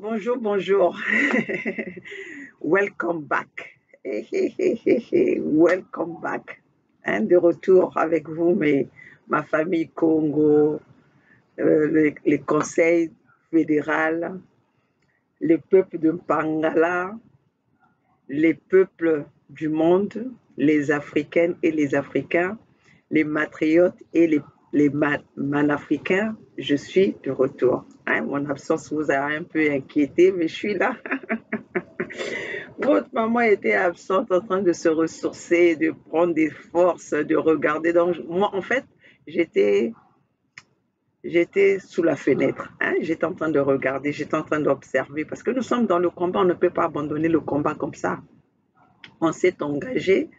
Bonjour, bonjour. Welcome back. Welcome back. Hein, de retour avec vous, ma famille Congo, les conseils fédéraux, les peuples de Mpangala, les peuples du monde, les Africaines et les Africains, les matriotes et les manafricains. Je suis de retour. Hein, mon absence vous a un peu inquiété, mais je suis là. Votre maman était absente en train de se ressourcer, de prendre des forces, de regarder. Donc, moi, en fait, j'étais, j'étais sous la fenêtre. Hein, j'étais en train de regarder, j'étais en train d'observer. Parce que nous sommes dans le combat, on ne peut pas abandonner le combat comme ça. On s'est engagé.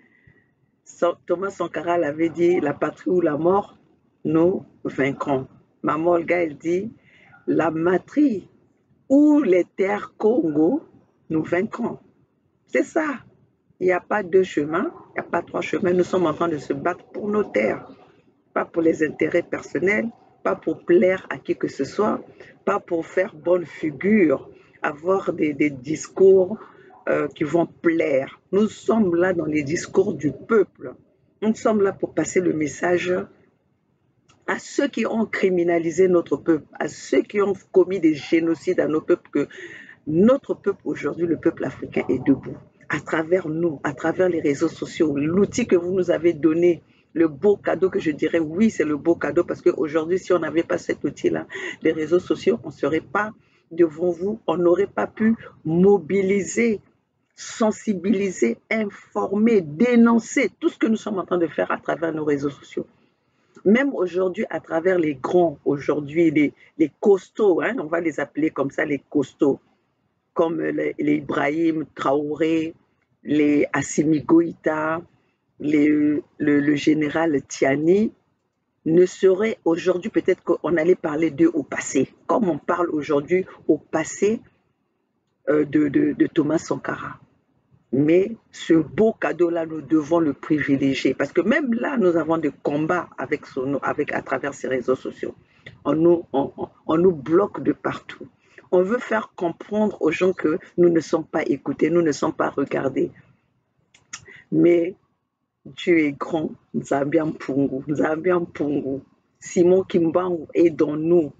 Thomas Sankara l'avait dit, la patrie ou la mort, nous vaincrons. Maman Olga, elle dit, la patrie ou les terres Congo, nous vaincrons. C'est ça. Il n'y a pas deux chemins, il n'y a pas trois chemins. Nous sommes en train de se battre pour nos terres, pas pour les intérêts personnels, pas pour plaire à qui que ce soit, pas pour faire bonne figure, avoir des discours qui vont plaire. Nous sommes là dans les discours du peuple. Nous sommes là pour passer le message à ceux qui ont criminalisé notre peuple, à ceux qui ont commis des génocides à nos peuples, que notre peuple aujourd'hui, le peuple africain, est debout. À travers nous, à travers les réseaux sociaux, l'outil que vous nous avez donné, le beau cadeau que je dirais, oui, c'est le beau cadeau, parce qu'aujourd'hui, si on n'avait pas cet outil-là, les réseaux sociaux, on ne serait pas devant vous, on n'aurait pas pu mobiliser, sensibiliser, informer, dénoncer tout ce que nous sommes en train de faire à travers nos réseaux sociaux. Même aujourd'hui, à travers les grands, aujourd'hui, les costauds, hein, on va les appeler comme ça, les costauds, comme les Ibrahim Traoré, les Assimi Goïta, le général Tiani, ne seraient aujourd'hui, peut-être qu'on allait parler d'eux au passé, comme on parle aujourd'hui au passé de Thomas Sankara. Mais ce beau cadeau-là, nous devons le privilégier. Parce que même là, nous avons des combats à travers ces réseaux sociaux. On nous bloque de partout. On veut faire comprendre aux gens que nous ne sommes pas écoutés, nous ne sommes pas regardés. Mais Dieu est grand, Nzambian Pungu, Nzambian Pungu. Simon Kimbangu est dans nous.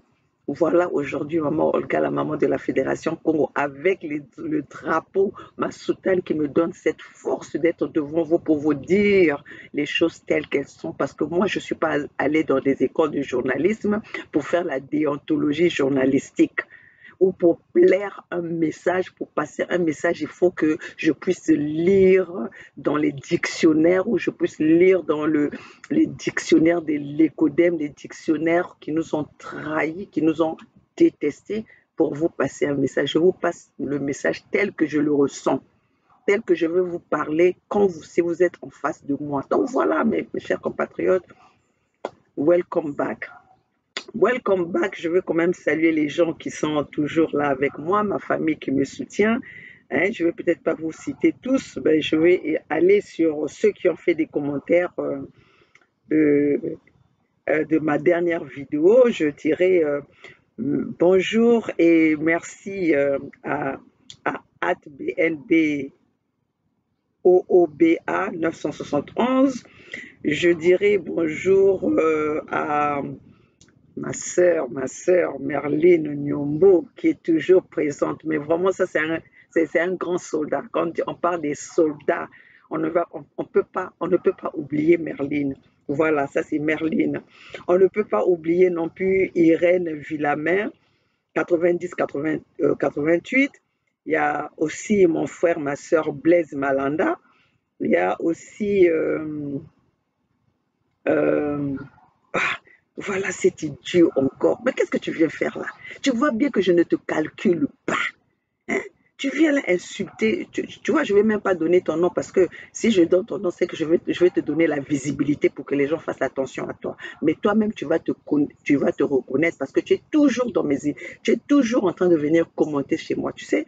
Voilà aujourd'hui maman Olga, la maman de la Fédération Congo, avec le drapeau, ma soutane qui me donne cette force d'être devant vous pour vous dire les choses telles qu'elles sont. Parce que moi, je ne suis pas allée dans des écoles de journalisme pour faire la déontologie journalistique ou pour plaire un message, pour passer un message, il faut que je puisse lire dans les dictionnaires ou je puisse lire dans les dictionnaires de l'écodème, les dictionnaires qui nous ont trahis, qui nous ont détestés pour vous passer un message. Je vous passe le message tel que je le ressens, tel que je veux vous parler si vous êtes en face de moi. Donc voilà, mes chers compatriotes, welcome back. Welcome back. Je veux quand même saluer les gens qui sont toujours là avec moi, ma famille qui me soutient. Hein, je ne vais peut-être pas vous citer tous, mais je vais aller sur ceux qui ont fait des commentaires de, de ma dernière vidéo. Je dirais bonjour et merci à BNB OOBA 971. Je dirais bonjour à ma sœur Merline Nyombo, qui est toujours présente. Mais vraiment, ça, c'est un grand soldat. Quand on parle des soldats, on ne peut pas oublier Merline. Voilà, ça c'est Merline. On ne peut pas oublier non plus Irène Villamain, 88. Il y a aussi mon frère, ma sœur Blaise Malanda. Il y a aussi euh, ah, voilà, c'est idiot encore. Mais qu'est-ce que tu viens faire là? Tu vois bien que je ne te calcule pas. Hein? Tu viens là insulter. Tu vois, je ne vais même pas donner ton nom parce que si je donne ton nom, c'est que je vais te donner la visibilité pour que les gens fassent attention à toi. Mais toi-même, tu vas te reconnaître parce que tu es toujours dans tu es toujours en train de venir commenter chez moi. Tu sais,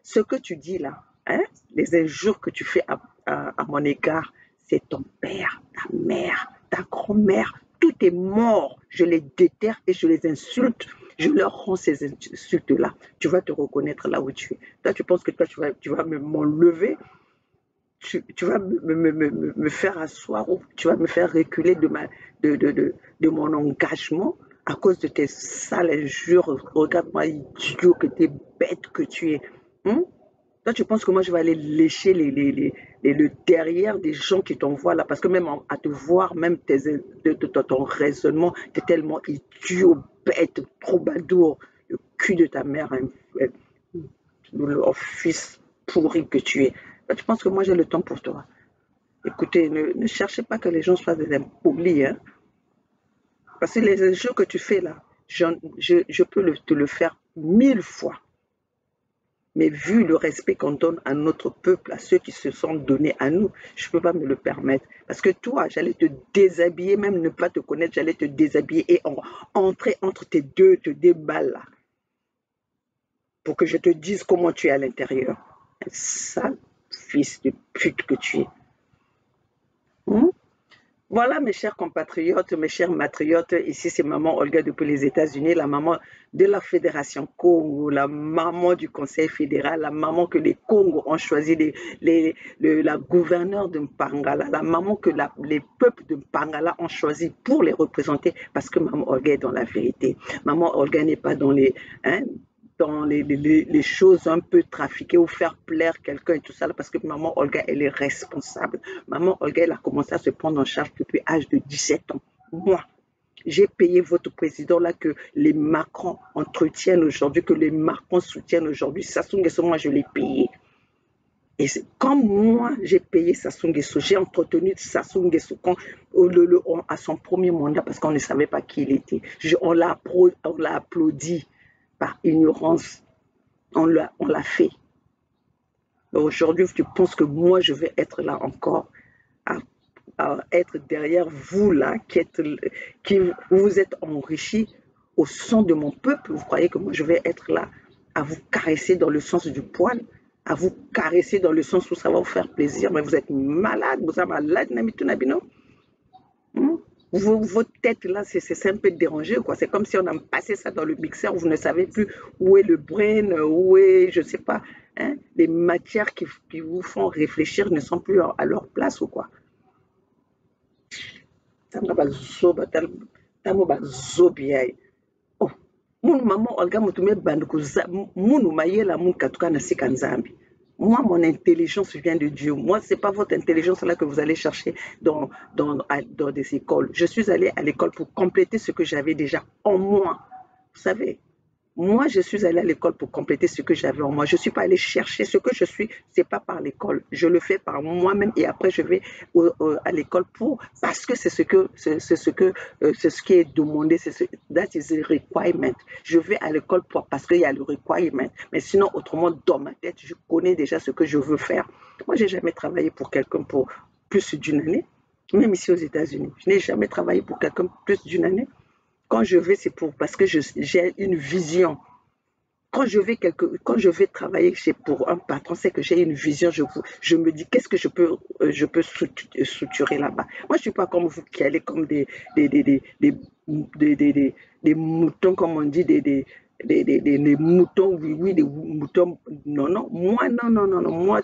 ce que tu dis là, hein, les injures que tu fais à mon égard, c'est ton père, ta mère, ta grand-mère, tout est mort. Je les déterre et je les insulte. je leur rends ces insultes-là. Tu vas te reconnaître là où tu es. Toi, tu penses que toi, tu vas m'enlever, tu vas me faire asseoir ou tu vas me faire reculer de mon engagement à cause de tes sales injures. Regarde-moi, idiot que tu es, bête que tu es. Hein? Toi, tu penses que moi, je vais aller lécher le derrière des gens qui t'envoient là, parce que même à te voir, même ton raisonnement, tu es tellement idiot, bête, troubadour, le cul de ta mère, hein, le fils pourri que tu es. Toi, tu penses que moi, j'ai le temps pour toi. Écoutez, ne cherchez pas que les gens soient des impolis, hein, parce que les jeux que tu fais là, je peux te le faire 1000 fois. Mais vu le respect qu'on donne à notre peuple, à ceux qui se sont donnés à nous, je ne peux pas me le permettre. Parce que toi, j'allais te déshabiller, même ne pas te connaître, j'allais te déshabiller et entrer entre tes deux balles là, pour que je te dise comment tu es à l'intérieur. Un sale fils de pute que tu es. Hein? Voilà, mes chers compatriotes, mes chers matriotes, ici c'est maman Olga depuis les États-Unis, la maman de la Fédération Congo, la maman du Conseil fédéral, la maman que les Congos ont choisi, la gouverneure de Mpangala, la maman que les peuples de Mpangala ont choisi pour les représenter, parce que maman Olga est dans la vérité. Maman Olga n'est pas dans dans les choses un peu trafiquées ou faire plaire quelqu'un et tout ça, parce que maman Olga, elle est responsable. Maman Olga, elle a commencé à se prendre en charge depuis l'âge de 17 ans. Moi, j'ai payé votre président là que les Macron entretiennent aujourd'hui, que les Macron soutiennent aujourd'hui. Sassou Nguesso, moi, je l'ai payé. Et comme moi, j'ai payé Sassou Nguesso, j'ai entretenu Sassou Nguesso à son premier mandat parce qu'on ne savait pas qui il était. On l'a applaudi par ignorance. On l'a fait. Aujourd'hui, tu penses que moi, je vais être là encore à être derrière vous là, qui vous êtes enrichis au sang de mon peuple. Vous croyez que moi, je vais être là à vous caresser dans le sens du poil, à vous caresser dans le sens où ça va vous faire plaisir, mais vous êtes malade, vous êtes malade, Namitunabino. Votre tête là, c'est un peu dérangé, quoi. C'est comme si on a passé ça dans le mixeur, vous ne savez plus où est le brain, où est, je sais pas, hein, les matières qui vous font réfléchir ne sont plus à leur place ou quoi. Tanga bazoba, tamo bazobia. Oh, munu maman Olga mutume bandukuza, munu mayela mun katuka na sika nzambi. Moi, mon intelligence vient de Dieu. Moi, ce n'est pas votre intelligence là que vous allez chercher dans des écoles. Je suis allée à l'école pour compléter ce que j'avais déjà en moi. Vous savez, moi, je suis allée à l'école pour compléter ce que j'avais en moi. Je ne suis pas allée chercher ce que je suis. Ce n'est pas par l'école. Je le fais par moi-même et après, je vais à l'école parce que c'est ce qui est demandé. That is a requirement. Je vais à l'école parce qu'il y a le requirement. Mais sinon, autrement, dans ma tête, je connais déjà ce que je veux faire. Moi, je n'ai jamais travaillé pour quelqu'un pour plus d'une année. Même ici aux États-Unis. Je n'ai jamais travaillé pour quelqu'un pour plus d'une année. Quand je vais, c'est parce que j'ai une vision. Quand je vais travailler pour un patron, c'est que j'ai une vision. Je me dis qu'est-ce que je peux structurer là-bas. Moi, je ne suis pas comme vous qui allez comme des moutons, comme on dit, des moutons, oui, des moutons. Non, non. Moi, non. Moi,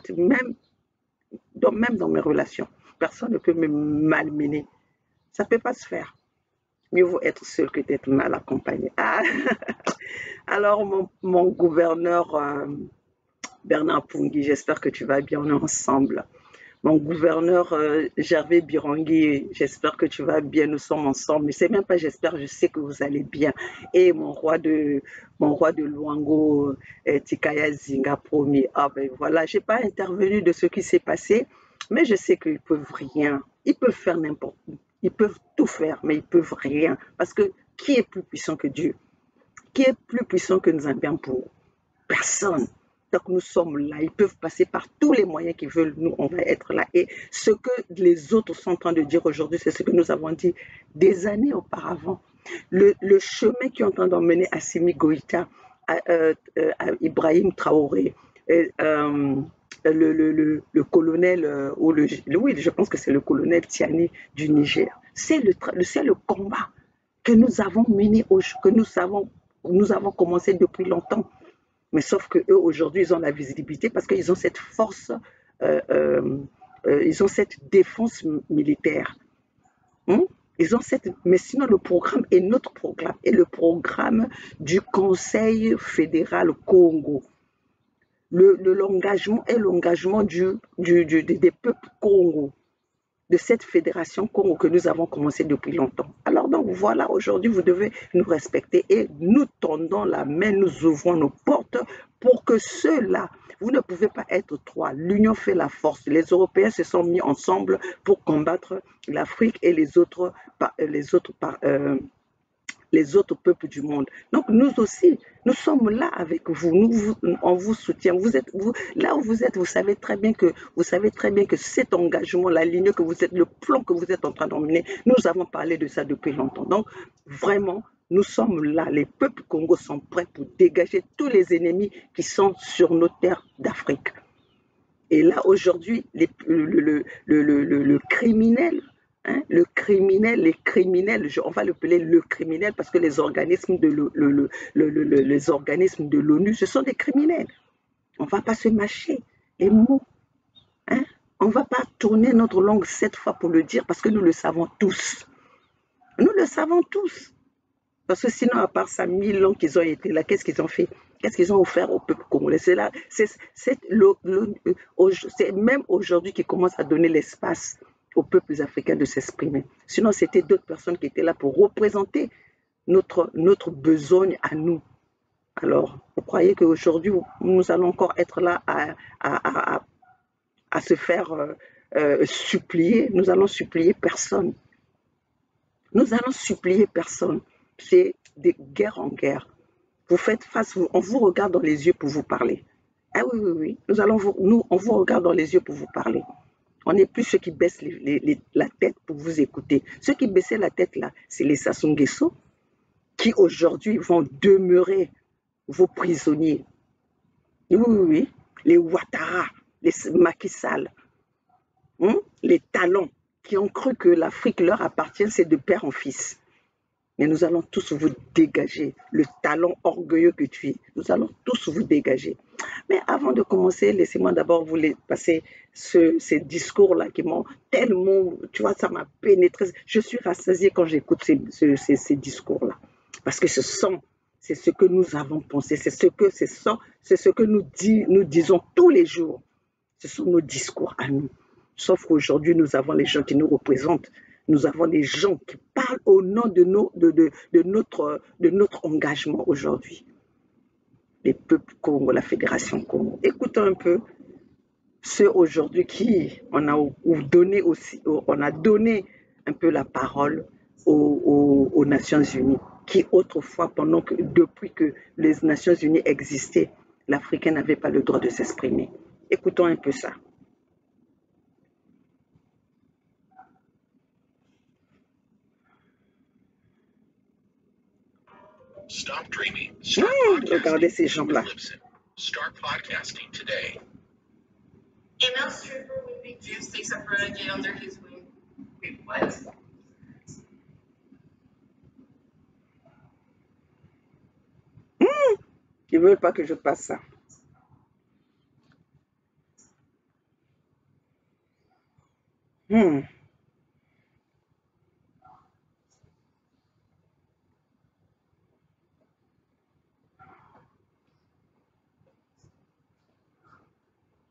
même dans mes relations, personne ne peut me malmener. Ça ne peut pas se faire. Mieux vaut être seul que d'être mal accompagné. Ah. Alors, mon gouverneur Bernard Pungui, j'espère que tu vas bien, on est ensemble. Mon gouverneur Gervais Birangui, j'espère que tu vas bien, nous sommes ensemble. Mais c'est même pas j'espère, je sais que vous allez bien. Et mon roi de Luango, Tikaya Zinga Promi. Ah ben voilà, j'ai pas intervenu de ce qui s'est passé, mais je sais qu'ils peuvent rien. Ils peuvent faire n'importe quoi. Ils peuvent tout faire, mais ils peuvent rien. Parce que qui est plus puissant que Dieu? Qui est plus puissant que nous pour personne? Donc nous sommes là, ils peuvent passer par tous les moyens qu'ils veulent, nous on va être là. Et ce que les autres sont en train de dire aujourd'hui, c'est ce que nous avons dit des années auparavant. Le chemin qui est en train d'emmener Assimi Goïta, à Ibrahim Traoré, le colonel, oui, je pense que c'est le colonel Tiani du Niger. C'est le combat que nous avons mené, que nous savons nous avons commencé depuis longtemps. Mais sauf que eux aujourd'hui, ils ont la visibilité parce qu'ils ont cette force, euh, euh, ils ont cette défense militaire. Hein. Ils ont cette, mais sinon le programme est notre programme, et le programme du Conseil fédéral Congo. L'engagement est l'engagement des peuples Congo, de cette fédération Congo que nous avons commencé depuis longtemps. Alors donc voilà, aujourd'hui vous devez nous respecter et nous tendons la main, nous ouvrons nos portes pour que ceux-là, vous ne pouvez pas être trois. L'union fait la force. Les Européens se sont mis ensemble pour combattre l'Afrique et les autres peuples du monde. Donc nous aussi, nous sommes là avec vous, on vous soutient. Là où vous êtes, vous savez très bien que cet engagement, la ligne que vous êtes, le plan que vous êtes en train d'emmener, nous avons parlé de ça depuis longtemps. Donc vraiment, nous sommes là, les peuples congos sont prêts pour dégager tous les ennemis qui sont sur nos terres d'Afrique. Et là, aujourd'hui, le criminel, hein, les criminels, on va l'appeler le criminel parce que les organismes les organismes de l'ONU, ce sont des criminels. On ne va pas se mâcher les mots. Hein. On ne va pas tourner notre langue 7 fois pour le dire parce que nous le savons tous. Nous le savons tous. Parce que sinon, à part ça, 1000 ans qu'ils ont été là, qu'est-ce qu'ils ont fait? Qu'est-ce qu'ils ont offert au peuple congolais? C'est même aujourd'hui qu'ils commencent à donner l'espace aux peuples africains de s'exprimer. Sinon, c'était d'autres personnes qui étaient là pour représenter notre besogne à nous. Alors, vous croyez qu'aujourd'hui, nous allons encore être là à se faire supplier? Nous allons supplier personne. Nous allons supplier personne. C'est de guerre en guerre. Vous faites face, on vous regarde dans les yeux pour vous parler. Ah oui, oui, oui. On vous regarde dans les yeux pour vous parler. On n'est plus ceux qui baissent la tête pour vous écouter. Ceux qui baissaient la tête là, c'est les Sassou Nguesso qui aujourd'hui vont demeurer vos prisonniers. Oui, oui, oui. Les Ouattara, les Macky Sall, les talents qui ont cru que l'Afrique leur appartient, c'est de père en fils. Mais nous allons tous vous dégager, le talent orgueilleux que tu es. Nous allons tous vous dégager. Mais avant de commencer, laissez-moi d'abord vous passer ces discours-là qui m'ont tellement, tu vois, ça m'a pénétré. Je suis rassasiée quand j'écoute ces discours-là. Parce que c'est ce que nous avons pensé, c'est ce que nous disons tous les jours. Ce sont nos discours à nous. Sauf qu'aujourd'hui, nous avons les gens qui nous représentent. Nous avons des gens qui parlent au nom de notre engagement aujourd'hui. Les peuples Congo, la Fédération Congo. Écoutons un peu ceux aujourd'hui qui on a donné un peu la parole aux Nations Unies, qui autrefois, depuis que les Nations Unies existaient, l'Africain n'avait pas le droit de s'exprimer. Écoutons un peu ça. Stop dreaming. Regardez ces gens-là. Start podcasting today. Email stripper with big juice takes a protege under his wing. Wait, what? Ils ne veulent pas que je passe ça.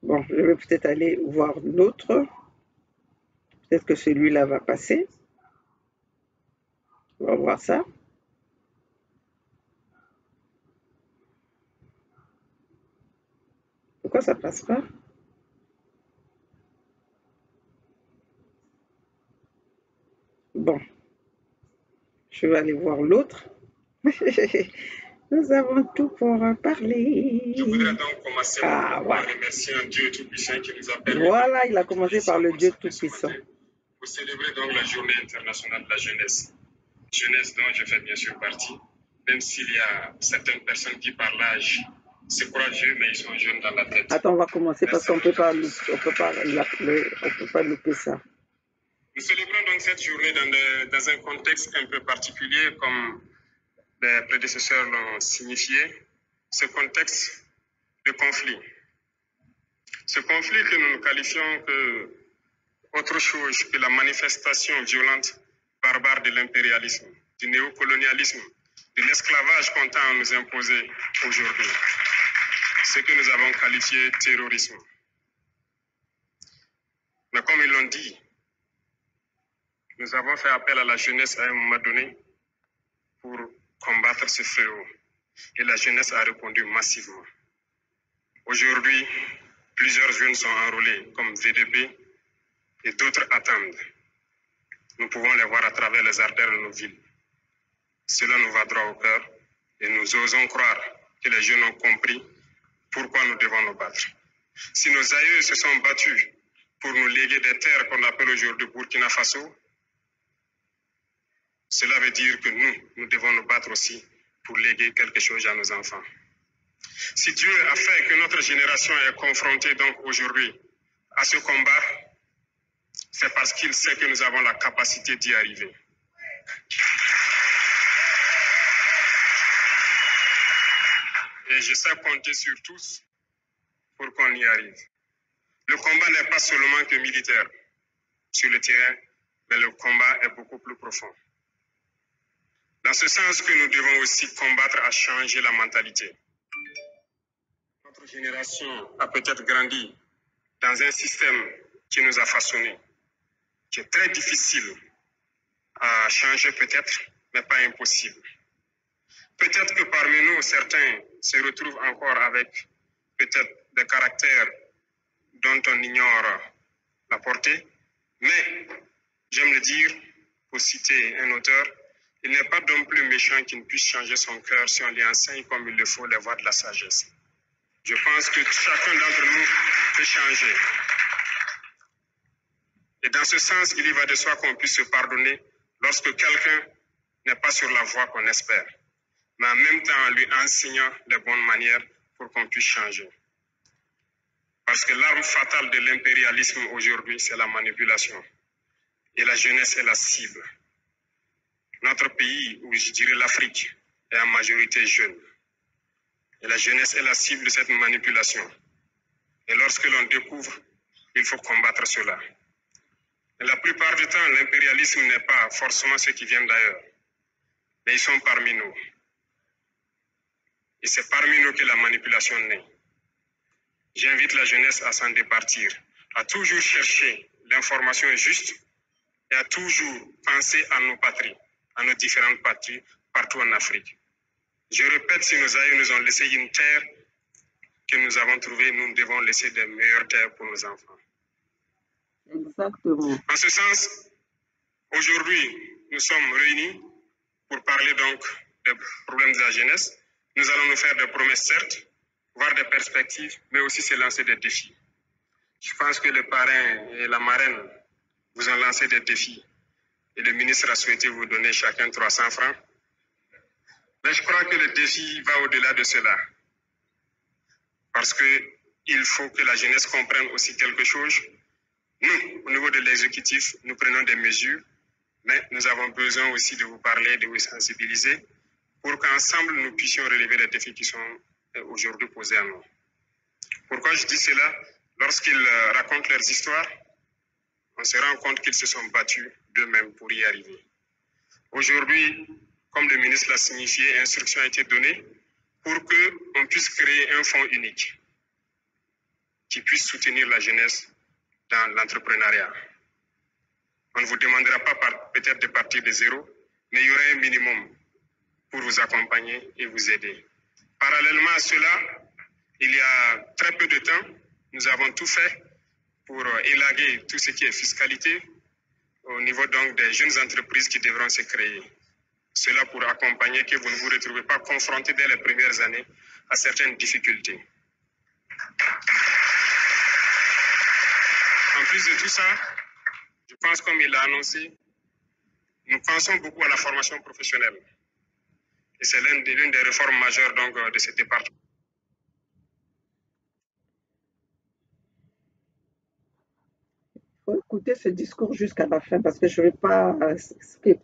Bon, je vais peut-être aller voir l'autre. Peut-être que celui-là va passer. On va voir ça. Pourquoi ça passe pas? Bon, je vais aller voir l'autre. Nous avons tout pour parler. Je voudrais donc commencer par remercier un Dieu Tout-Puissant qui nous a permis. Voilà, il a commencé par le Dieu Tout-Puissant. Vous célébrez donc la journée internationale de la jeunesse. Jeunesse dont je fais bien sûr partie, même s'il y a certaines personnes qui par l'âge, c'est courageux, mais ils sont jeunes dans la tête. Attends, on va commencer parce qu'on ne peut pas louper ça. Nous célébrons donc cette journée dans un contexte un peu particulier comme les prédécesseurs l'ont signifié, ce contexte de conflit. Ce conflit que nous qualifions que autre chose que la manifestation violente, barbare de l'impérialisme, du néocolonialisme, de l'esclavage qu'on tend à nous imposer aujourd'hui. Ce que nous avons qualifié de terrorisme. Mais comme ils l'ont dit, nous avons fait appel à la jeunesse à un moment donné pour combattre ce fléau. Et la jeunesse a répondu massivement. Aujourd'hui, plusieurs jeunes sont enrôlés comme VDP et d'autres attendent. Nous pouvons les voir à travers les artères de nos villes. Cela nous va droit au cœur et nous osons croire que les jeunes ont compris pourquoi nous devons nous battre. Si nos aïeux se sont battus pour nous léguer des terres qu'on appelle aujourd'hui Burkina Faso, cela veut dire que nous devons nous battre aussi pour léguer quelque chose à nos enfants. Si Dieu a fait que notre génération est confrontée donc aujourd'hui à ce combat, c'est parce qu'il sait que nous avons la capacité d'y arriver. Et je sais compter sur tous pour qu'on y arrive. Le combat n'est pas seulement que militaire sur le terrain, mais le combat est beaucoup plus profond. Dans ce sens que nous devons aussi combattre à changer la mentalité. Notre génération a peut-être grandi dans un système qui nous a façonnés, qui est très difficile à changer peut-être, mais pas impossible. Peut-être que parmi nous, certains se retrouvent encore avec peut-être des caractères dont on ignore la portée, mais j'aime le dire, pour citer un auteur, il n'est pas d'homme plus méchant qui ne puisse changer son cœur si on lui enseigne comme il le faut les voies de la sagesse. Je pense que chacun d'entre nous peut changer. Et dans ce sens, il y va de soi qu'on puisse se pardonner lorsque quelqu'un n'est pas sur la voie qu'on espère, mais en même temps en lui enseignant les bonnes manières pour qu'on puisse changer. Parce que l'arme fatale de l'impérialisme aujourd'hui, c'est la manipulation. Et la jeunesse est la cible. Notre pays, ou je dirais l'Afrique, est en majorité jeune. Et la jeunesse est la cible de cette manipulation. Et lorsque l'on découvre, il faut combattre cela. Et la plupart du temps, l'impérialisme n'est pas forcément ceux qui viennent d'ailleurs, mais ils sont parmi nous. Et c'est parmi nous que la manipulation naît. J'invite la jeunesse à s'en départir, à toujours chercher l'information juste et à toujours penser à nos patries, à nos différentes patries partout en Afrique. Je répète, si nos aïeux nous ont laissé une terre que nous avons trouvée, nous devons laisser de meilleures terres pour nos enfants. Exactement. En ce sens, aujourd'hui, nous sommes réunis pour parler donc des problèmes de la jeunesse. Nous allons nous faire des promesses, certes, voir des perspectives, mais aussi se lancer des défis. Je pense que le parrain et la marraine vous ont lancé des défis et le ministre a souhaité vous donner chacun 300 francs. Mais je crois que le défi va au-delà de cela. Parce qu'il faut que la jeunesse comprenne aussi quelque chose. Nous, au niveau de l'exécutif, nous prenons des mesures, mais nous avons besoin aussi de vous parler, de vous sensibiliser, pour qu'ensemble nous puissions relever les défis qui sont aujourd'hui posés à nous. Pourquoi je dis cela? Lorsqu'ils racontent leurs histoires, on se rend compte qu'ils se sont battus d'eux-mêmes pour y arriver. Aujourd'hui, comme le ministre l'a signifié, instruction a été donnée pour qu'on puisse créer un fonds unique qui puisse soutenir la jeunesse dans l'entrepreneuriat. On ne vous demandera pas peut-être de partir de zéro, mais il y aura un minimum pour vous accompagner et vous aider. Parallèlement à cela, il y a très peu de temps, nous avons tout fait pour élaguer tout ce qui est fiscalité au niveau donc des jeunes entreprises qui devront se créer. Cela pour accompagner que vous ne vous retrouvez pas confrontés dès les premières années à certaines difficultés. En plus de tout ça, je pense comme il l'a annoncé, nous pensons beaucoup à la formation professionnelle. Et c'est l'une des réformes majeures donc, de ce département. Il faut écouter ce discours jusqu'à la fin parce que je ne vais pas skip.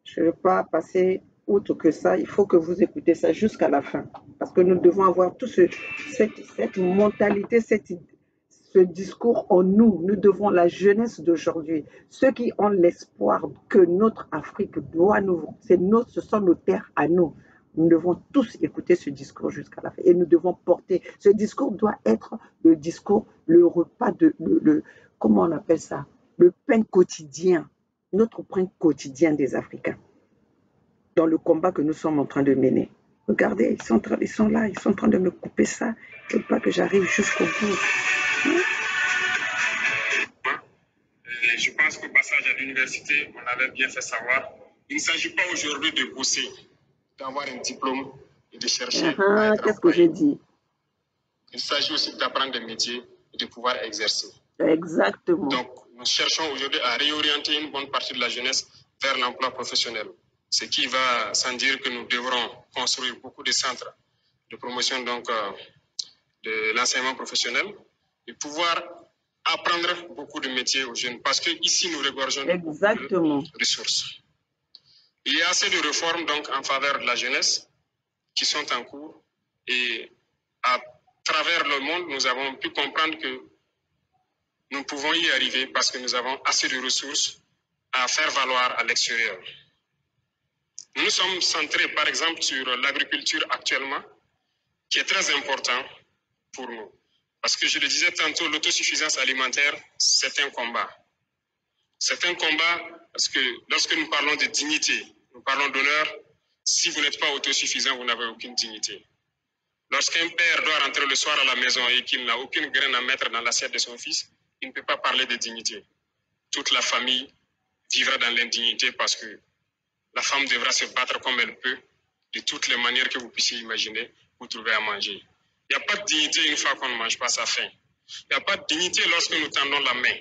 Je ne vais pas passer outre que ça, il faut que vous écoutez ça jusqu'à la fin. Parce que nous devons avoir toute cette mentalité, ce discours en nous. Nous devons, la jeunesse d'aujourd'hui, ceux qui ont l'espoir que notre Afrique doit nous, ce sont nos terres à nous. Nous devons tous écouter ce discours jusqu'à la fin. Et nous devons porter. Ce discours doit être le discours, le repas comment on appelle ça? Le pain quotidien. Notre pain quotidien des Africains. Dans le combat que nous sommes en train de mener. Regardez, ils sont là, ils sont en train de me couper ça. Je ne veux pas que j'arrive jusqu'au bout. Et je pense qu'au passage à l'université, on avait bien fait savoir, il ne s'agit pas aujourd'hui de bosser, d'avoir un diplôme et de chercher à être Qu'est-ce que j'ai dit? Il s'agit aussi d'apprendre des métiers et de pouvoir exercer. Exactement. Donc, nous cherchons aujourd'hui à réorienter une bonne partie de la jeunesse vers l'emploi professionnel. Ce qui va sans dire que nous devrons construire beaucoup de centres de promotion donc, de l'enseignement professionnel et pouvoir apprendre beaucoup de métiers aux jeunes parce qu'ici, nous regorgeons de ressources. Il y a assez de réformes donc, en faveur de la jeunesse qui sont en cours et à travers le monde, nous avons pu comprendre que nous pouvons y arriver parce que nous avons assez de ressources à faire valoir à l'extérieur. Nous nous sommes centrés, par exemple, sur l'agriculture actuellement, qui est très important pour nous. Parce que je le disais tantôt, l'autosuffisance alimentaire, c'est un combat. C'est un combat parce que lorsque nous parlons de dignité, nous parlons d'honneur, si vous n'êtes pas autosuffisant, vous n'avez aucune dignité. Lorsqu'un père doit rentrer le soir à la maison et qu'il n'a aucune graine à mettre dans l'assiette de son fils, il ne peut pas parler de dignité. Toute la famille vivra dans l'indignité parce que la femme devra se battre comme elle peut, de toutes les manières que vous puissiez imaginer, pour trouver à manger. Il n'y a pas de dignité une fois qu'on ne mange pas sa faim. Il n'y a pas de dignité lorsque nous tendons la main.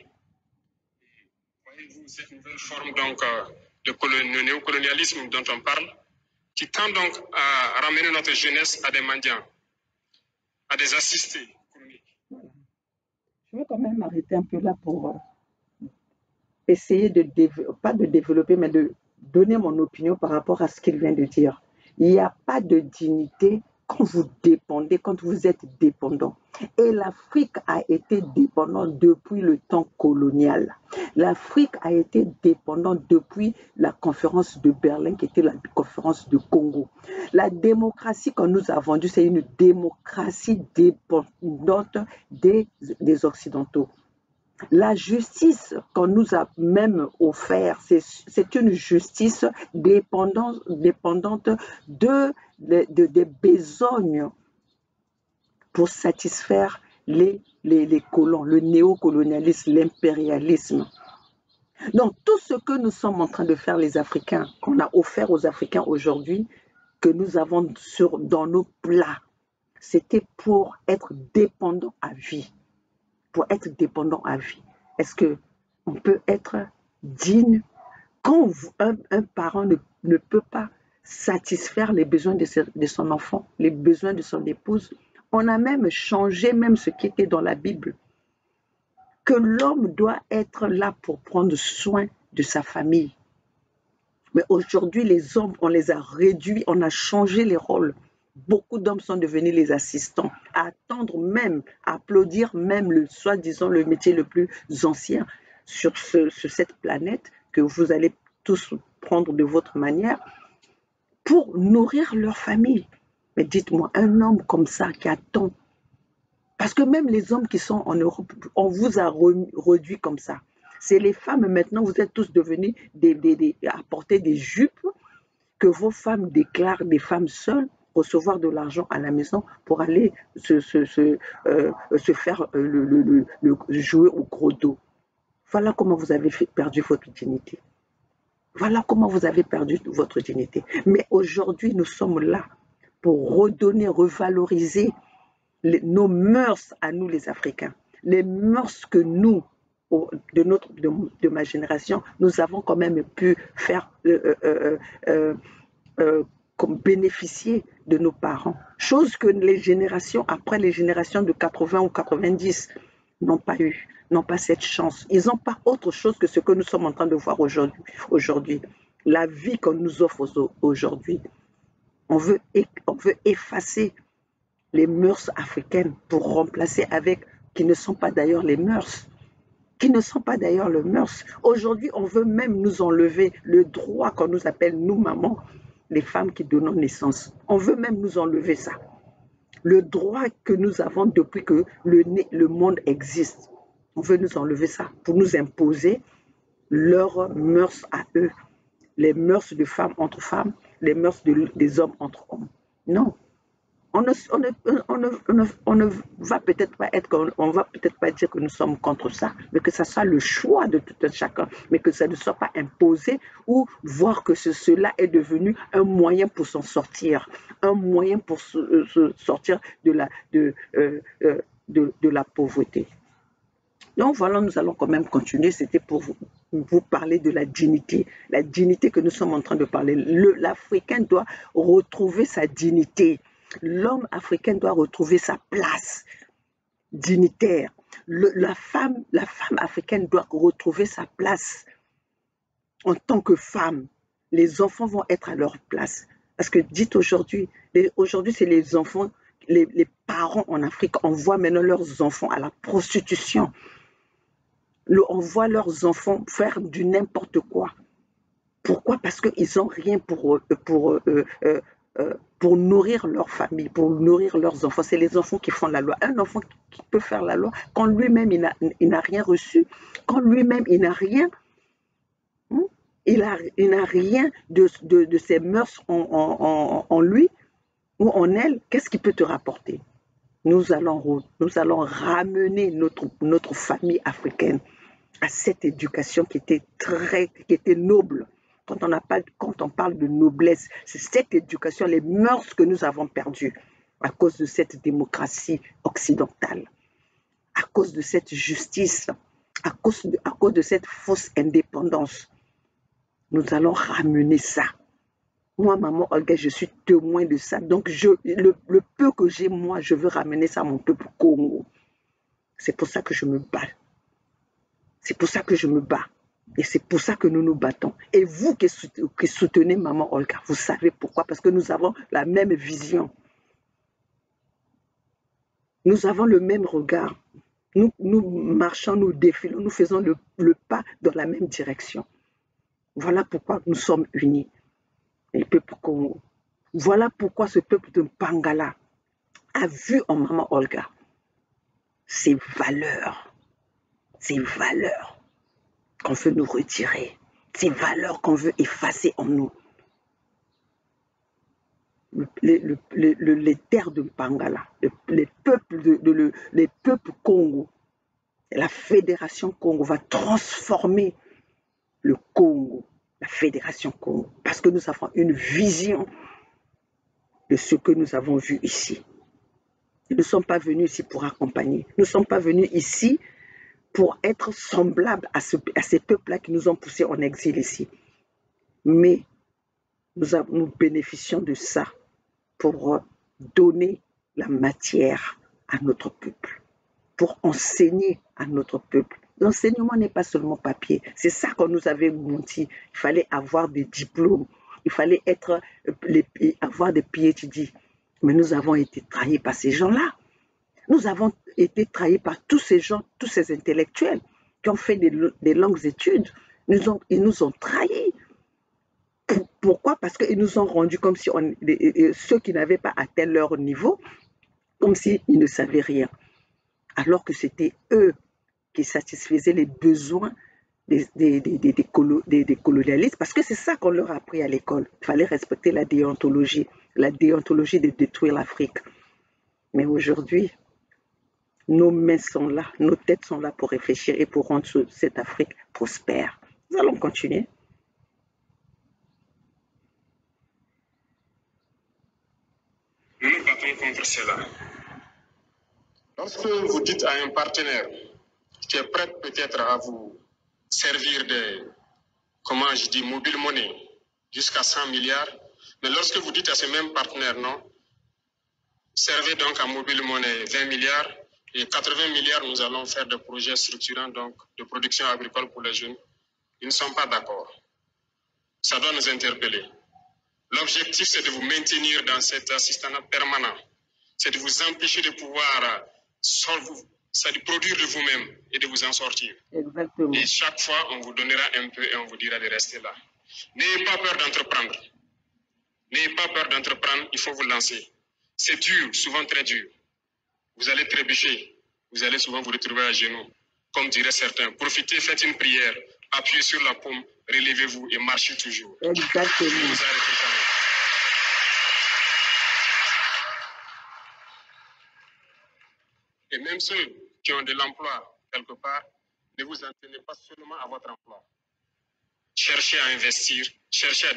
Voyez-vous cette nouvelle forme donc, de néocolonialisme dont on parle, qui tend donc à ramener notre jeunesse à des mendiants, à des assistés chroniques. Je vais quand même m'arrêter un peu là pour essayer pas de développer, mais de donner mon opinion par rapport à ce qu'il vient de dire. Il n'y a pas de dignité quand vous dépendez, quand vous êtes dépendant. Et l'Afrique a été dépendante depuis le temps colonial. L'Afrique a été dépendante depuis la conférence de Berlin, qui était la conférence de Congo. La démocratie qu'on nous a vendue, c'est une démocratie dépendante des Occidentaux. La justice qu'on nous a même offerte, c'est une justice dépendante des besognes pour satisfaire les colons, le néocolonialisme, l'impérialisme. Donc, tout ce que nous sommes en train de faire, les Africains, qu'on a offert aux Africains aujourd'hui, que nous avons dans nos plats, c'était pour être dépendants à vie. Pour être dépendant à vie. Est-ce qu'on peut être digne quand un parent ne peut pas satisfaire les besoins de son enfant, les besoins de son épouse? On a même changé même ce qui était dans la Bible, que l'homme doit être là pour prendre soin de sa famille. Mais aujourd'hui, les hommes, on les a réduits, on a changé les rôles. Beaucoup d'hommes sont devenus les assistants, à attendre même, à applaudir même soi-disant le métier le plus ancien sur cette planète que vous allez tous prendre de votre manière pour nourrir leur famille. Mais dites-moi, un homme comme ça qui attend, parce que même les hommes qui sont en Europe, on vous a réduit comme ça. C'est les femmes maintenant, vous êtes tous devenus à porter des jupes que vos femmes déclarent des femmes seules, recevoir de l'argent à la maison pour aller se faire jouer au gros dos. Voilà comment vous avez perdu votre dignité. Voilà comment vous avez perdu votre dignité. Mais aujourd'hui, nous sommes là pour redonner, revaloriser nos mœurs à nous les Africains. Les mœurs que nous, de ma génération, nous avons quand même pu faire comme bénéficier de nos parents. Chose que les générations, après les générations de 80 ou 90, n'ont pas eu, n'ont pas cette chance. Ils n'ont pas autre chose que ce que nous sommes en train de voir aujourd'hui. la vie qu'on nous offre aujourd'hui. On veut effacer les mœurs africaines pour remplacer avec, qui ne sont pas d'ailleurs les mœurs, qui ne sont pas d'ailleurs les mœurs. Aujourd'hui, on veut même nous enlever le droit qu'on nous appelle, nous, mamans, les femmes qui donnent naissance. On veut même nous enlever ça. Le droit que nous avons depuis que le monde existe. On veut nous enlever ça pour nous imposer leurs mœurs à eux. Les mœurs de femmes entre femmes, les mœurs des hommes entre hommes. Non. On ne va peut-être pas être, on va peut-être pas dire que nous sommes contre ça, mais que ça soit le choix de tout un chacun, mais que ça ne soit pas imposé ou voir que cela est devenu un moyen pour s'en sortir, un moyen pour se sortir de la pauvreté. Donc voilà, nous allons quand même continuer. C'était pour vous parler de la dignité que nous sommes en train de parler. L'Africain doit retrouver sa dignité. L'homme africain doit retrouver sa place dignitaire. La femme africaine doit retrouver sa place en tant que femme. Les enfants vont être à leur place. Parce que dites aujourd'hui, c'est les enfants, les parents en Afrique envoient maintenant leurs enfants à la prostitution. On voit leurs enfants faire du n'importe quoi. Pourquoi? Parce qu'ils n'ont rien pour nourrir leur famille, pour nourrir leurs enfants. C'est les enfants qui font la loi. Un enfant qui peut faire la loi, quand lui-même il n'a rien reçu, quand lui-même il n'a rien, il n'a rien de ses mœurs en lui ou en elle, qu'est-ce qu'il peut te rapporter? Nous allons ramener notre famille africaine à cette éducation qui était noble. Quand on parle de noblesse, c'est cette éducation, les mœurs que nous avons perdues à cause de cette démocratie occidentale, à cause de cette justice, à cause de cette fausse indépendance. Nous allons ramener ça. Moi, maman Olga, je suis témoin de ça. Donc, le peu que j'ai, moi, je veux ramener ça à mon peuple Congo. C'est pour ça que je me bats. C'est pour ça que je me bats. Et c'est pour ça que nous nous battons. Et vous qui soutenez maman Olga, vous savez pourquoi? Parce que nous avons la même vision. Nous avons le même regard. Nous marchons, nous défilons, nous faisons le pas dans la même direction. Voilà pourquoi nous sommes unis. Le peuple Congo. Voilà pourquoi ce peuple de Mpangala a vu en maman Olga ces valeurs qu'on veut nous retirer, ces valeurs qu'on veut effacer en nous. Les terres de Mpangala, les peuples Congo, la Fédération Congo va transformer le Congo, la Fédération Congo, parce que nous avons une vision de ce que nous avons vu ici. Nous ne sommes pas venus ici pour accompagner. Nous ne sommes pas venus ici pour être semblables à ces peuples-là qui nous ont poussés en exil ici. Mais nous bénéficions de ça pour donner la matière à notre peuple, pour enseigner à notre peuple. L'enseignement n'est pas seulement papier. C'est ça qu'on nous avait menti. Il fallait avoir des diplômes. Il fallait avoir des PhD. Mais nous avons été trahis par ces gens-là. Nous avons été trahis par tous ces gens, tous ces intellectuels qui ont fait des longues études. Ils nous ont trahis. Pourquoi? Parce qu'ils nous ont rendus comme si ceux qui n'avaient pas atteint leur niveau, comme s'ils ne savaient rien. Alors que c'était eux qui satisfaisaient les besoins des colonialistes, parce que c'est ça qu'on leur a appris à l'école. Il fallait respecter la déontologie de détruire l'Afrique. Mais aujourd'hui, nos mains sont là, nos têtes sont là pour réfléchir et pour rendre cette Afrique prospère. Nous allons continuer. Nous nous battons contre cela. Lorsque vous dites à un partenaire qui est prêt peut-être à vous servir mobile money jusqu'à 100 milliards, mais lorsque vous dites à ce même partenaire, non, servez donc à mobile money 20 milliards et 80 milliards, nous allons faire des projets structurants donc de production agricole pour les jeunes, ils ne sont pas d'accord. Ça doit nous interpeller. L'objectif, c'est de vous maintenir dans cet assistanat permanent. C'est de vous empêcher de pouvoir produire de vous-même et de vous en sortir. Exactement. Et chaque fois, on vous donnera un peu et on vous dira de rester là. N'ayez pas peur d'entreprendre. N'ayez pas peur d'entreprendre, il faut vous lancer. C'est dur, souvent très dur. Vous allez trébucher. Vous allez souvent vous retrouver à genoux. Comme diraient certains, profitez, faites une prière, appuyez sur la paume, relevez-vous et marchez toujours. Exactement. Ne vous arrêtez jamais. Et même ceux qui ont de l'emploi quelque part, ne vous en tenez pas seulement à votre emploi. Cherchez à investir, cherchez à...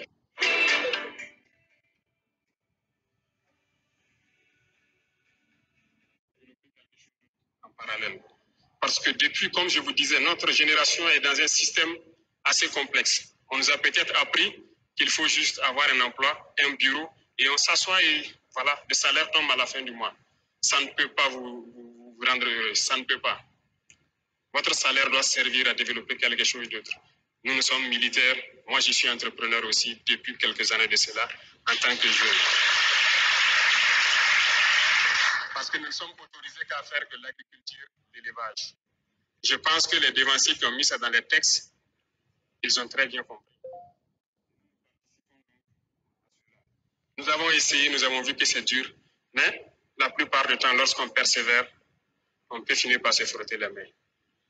en parallèle. Parce que depuis, comme je vous disais, notre génération est dans un système assez complexe. On nous a peut-être appris qu'il faut juste avoir un emploi, un bureau, et on s'assoit et voilà, le salaire tombe à la fin du mois. Ça ne peut pas vous rendre heureux, ça ne peut pas. Votre salaire doit servir à développer quelque chose d'autre. Nous sommes militaires, moi je suis entrepreneur aussi depuis quelques années de cela, en tant que jeune. Parce que nous ne sommes autorisés qu'à faire que l'agriculture, l'élevage. Je pense que les dévanciers qui ont mis ça dans les textes, ils ont très bien compris. Nous avons essayé, nous avons vu que c'est dur, mais la plupart du temps, lorsqu'on persévère, on peut finir par se frotter les mains.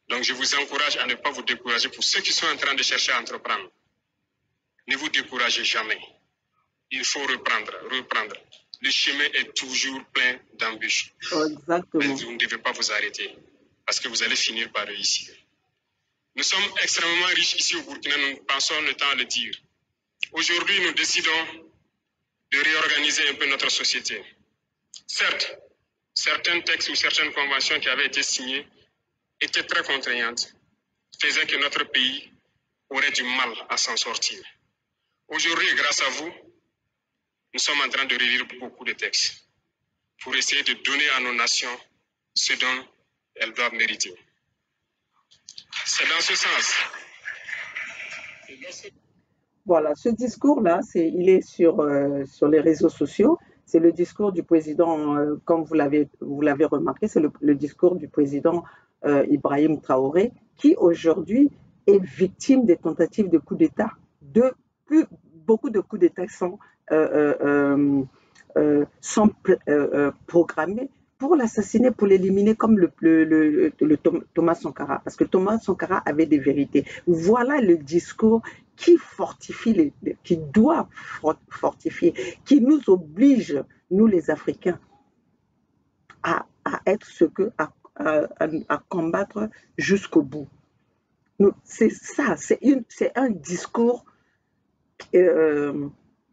Donc je vous encourage à ne pas vous décourager pour ceux qui sont en train de chercher à entreprendre. Ne vous découragez jamais. Il faut reprendre. Le chemin est toujours plein d'embûches. Exactement. Mais vous ne devez pas vous arrêter parce que vous allez finir par réussir. Nous sommes extrêmement riches ici au Burkina, nous pensons le temps à le dire. Aujourd'hui, nous décidons de réorganiser un peu notre société. Certes, certains textes ou certaines conventions qui avaient été signées étaient très contraignantes, faisaient que notre pays aurait du mal à s'en sortir. Aujourd'hui, grâce à vous, nous sommes en train de relire beaucoup de textes pour essayer de donner à nos nations ce dont elles doivent mériter. C'est dans ce sens. Voilà, ce discours-là, il est sur les réseaux sociaux. C'est le discours du président, comme vous l'avez remarqué, c'est le discours du président Ibrahim Traoré, qui aujourd'hui est victime des tentatives de coup d'État. Beaucoup de coups d'État sont programmés pour l'assassiner, pour l'éliminer, comme Thomas Sankara, parce que Thomas Sankara avait des vérités. Voilà le discours qui fortifie, qui doit fortifier, qui nous oblige, nous les Africains, à être à combattre jusqu'au bout. C'est ça, c'est un discours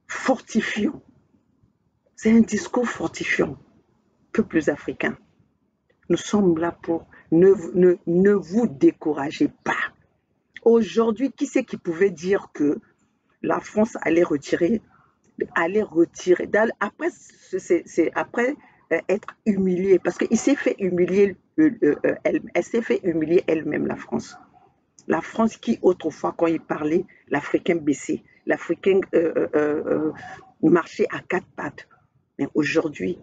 fortifiant. C'est un discours fortifiant. Peuples africains, nous sommes là pour ne vous découragez pas. Aujourd'hui, qui c'est qui pouvait dire que la France allait retirer après, c'est après être humiliée, parce qu'il s'est fait humilier, elle s'est fait humilier elle-même, la France. La France qui, autrefois, quand il parlait, l'Africain baissait, l'Africain marchait à quatre pattes. Mais aujourd'hui,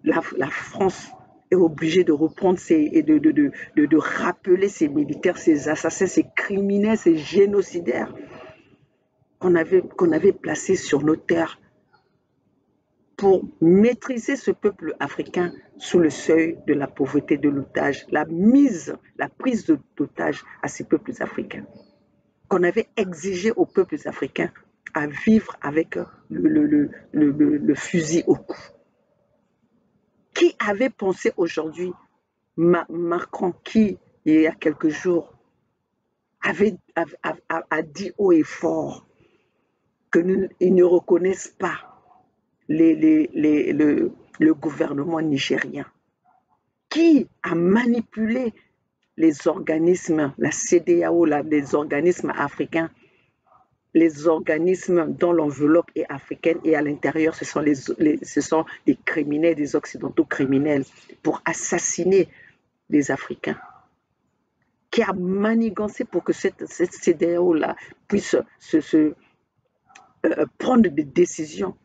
la France est obligée de reprendre et de rappeler ces militaires, ces assassins, ces criminels, ces génocidaires qu'on avait placés sur nos terres pour maîtriser ce peuple africain sous le seuil de la pauvreté, de l'otage, la prise d'otage à ces peuples africains, qu'on avait exigé aux peuples africains à vivre avec le fusil au cou. Qui avait pensé aujourd'hui, Macron, qui, il y a quelques jours, a dit haut et fort qu'ils ne reconnaissent pas le gouvernement nigérien, qui a manipulé les organismes, la CEDEAO, les organismes africains, les organismes dont l'enveloppe est africaine et à l'intérieur, ce sont des criminels, des occidentaux criminels pour assassiner les Africains, qui a manigancé pour que cette CEDEAO-là puisse prendre des décisions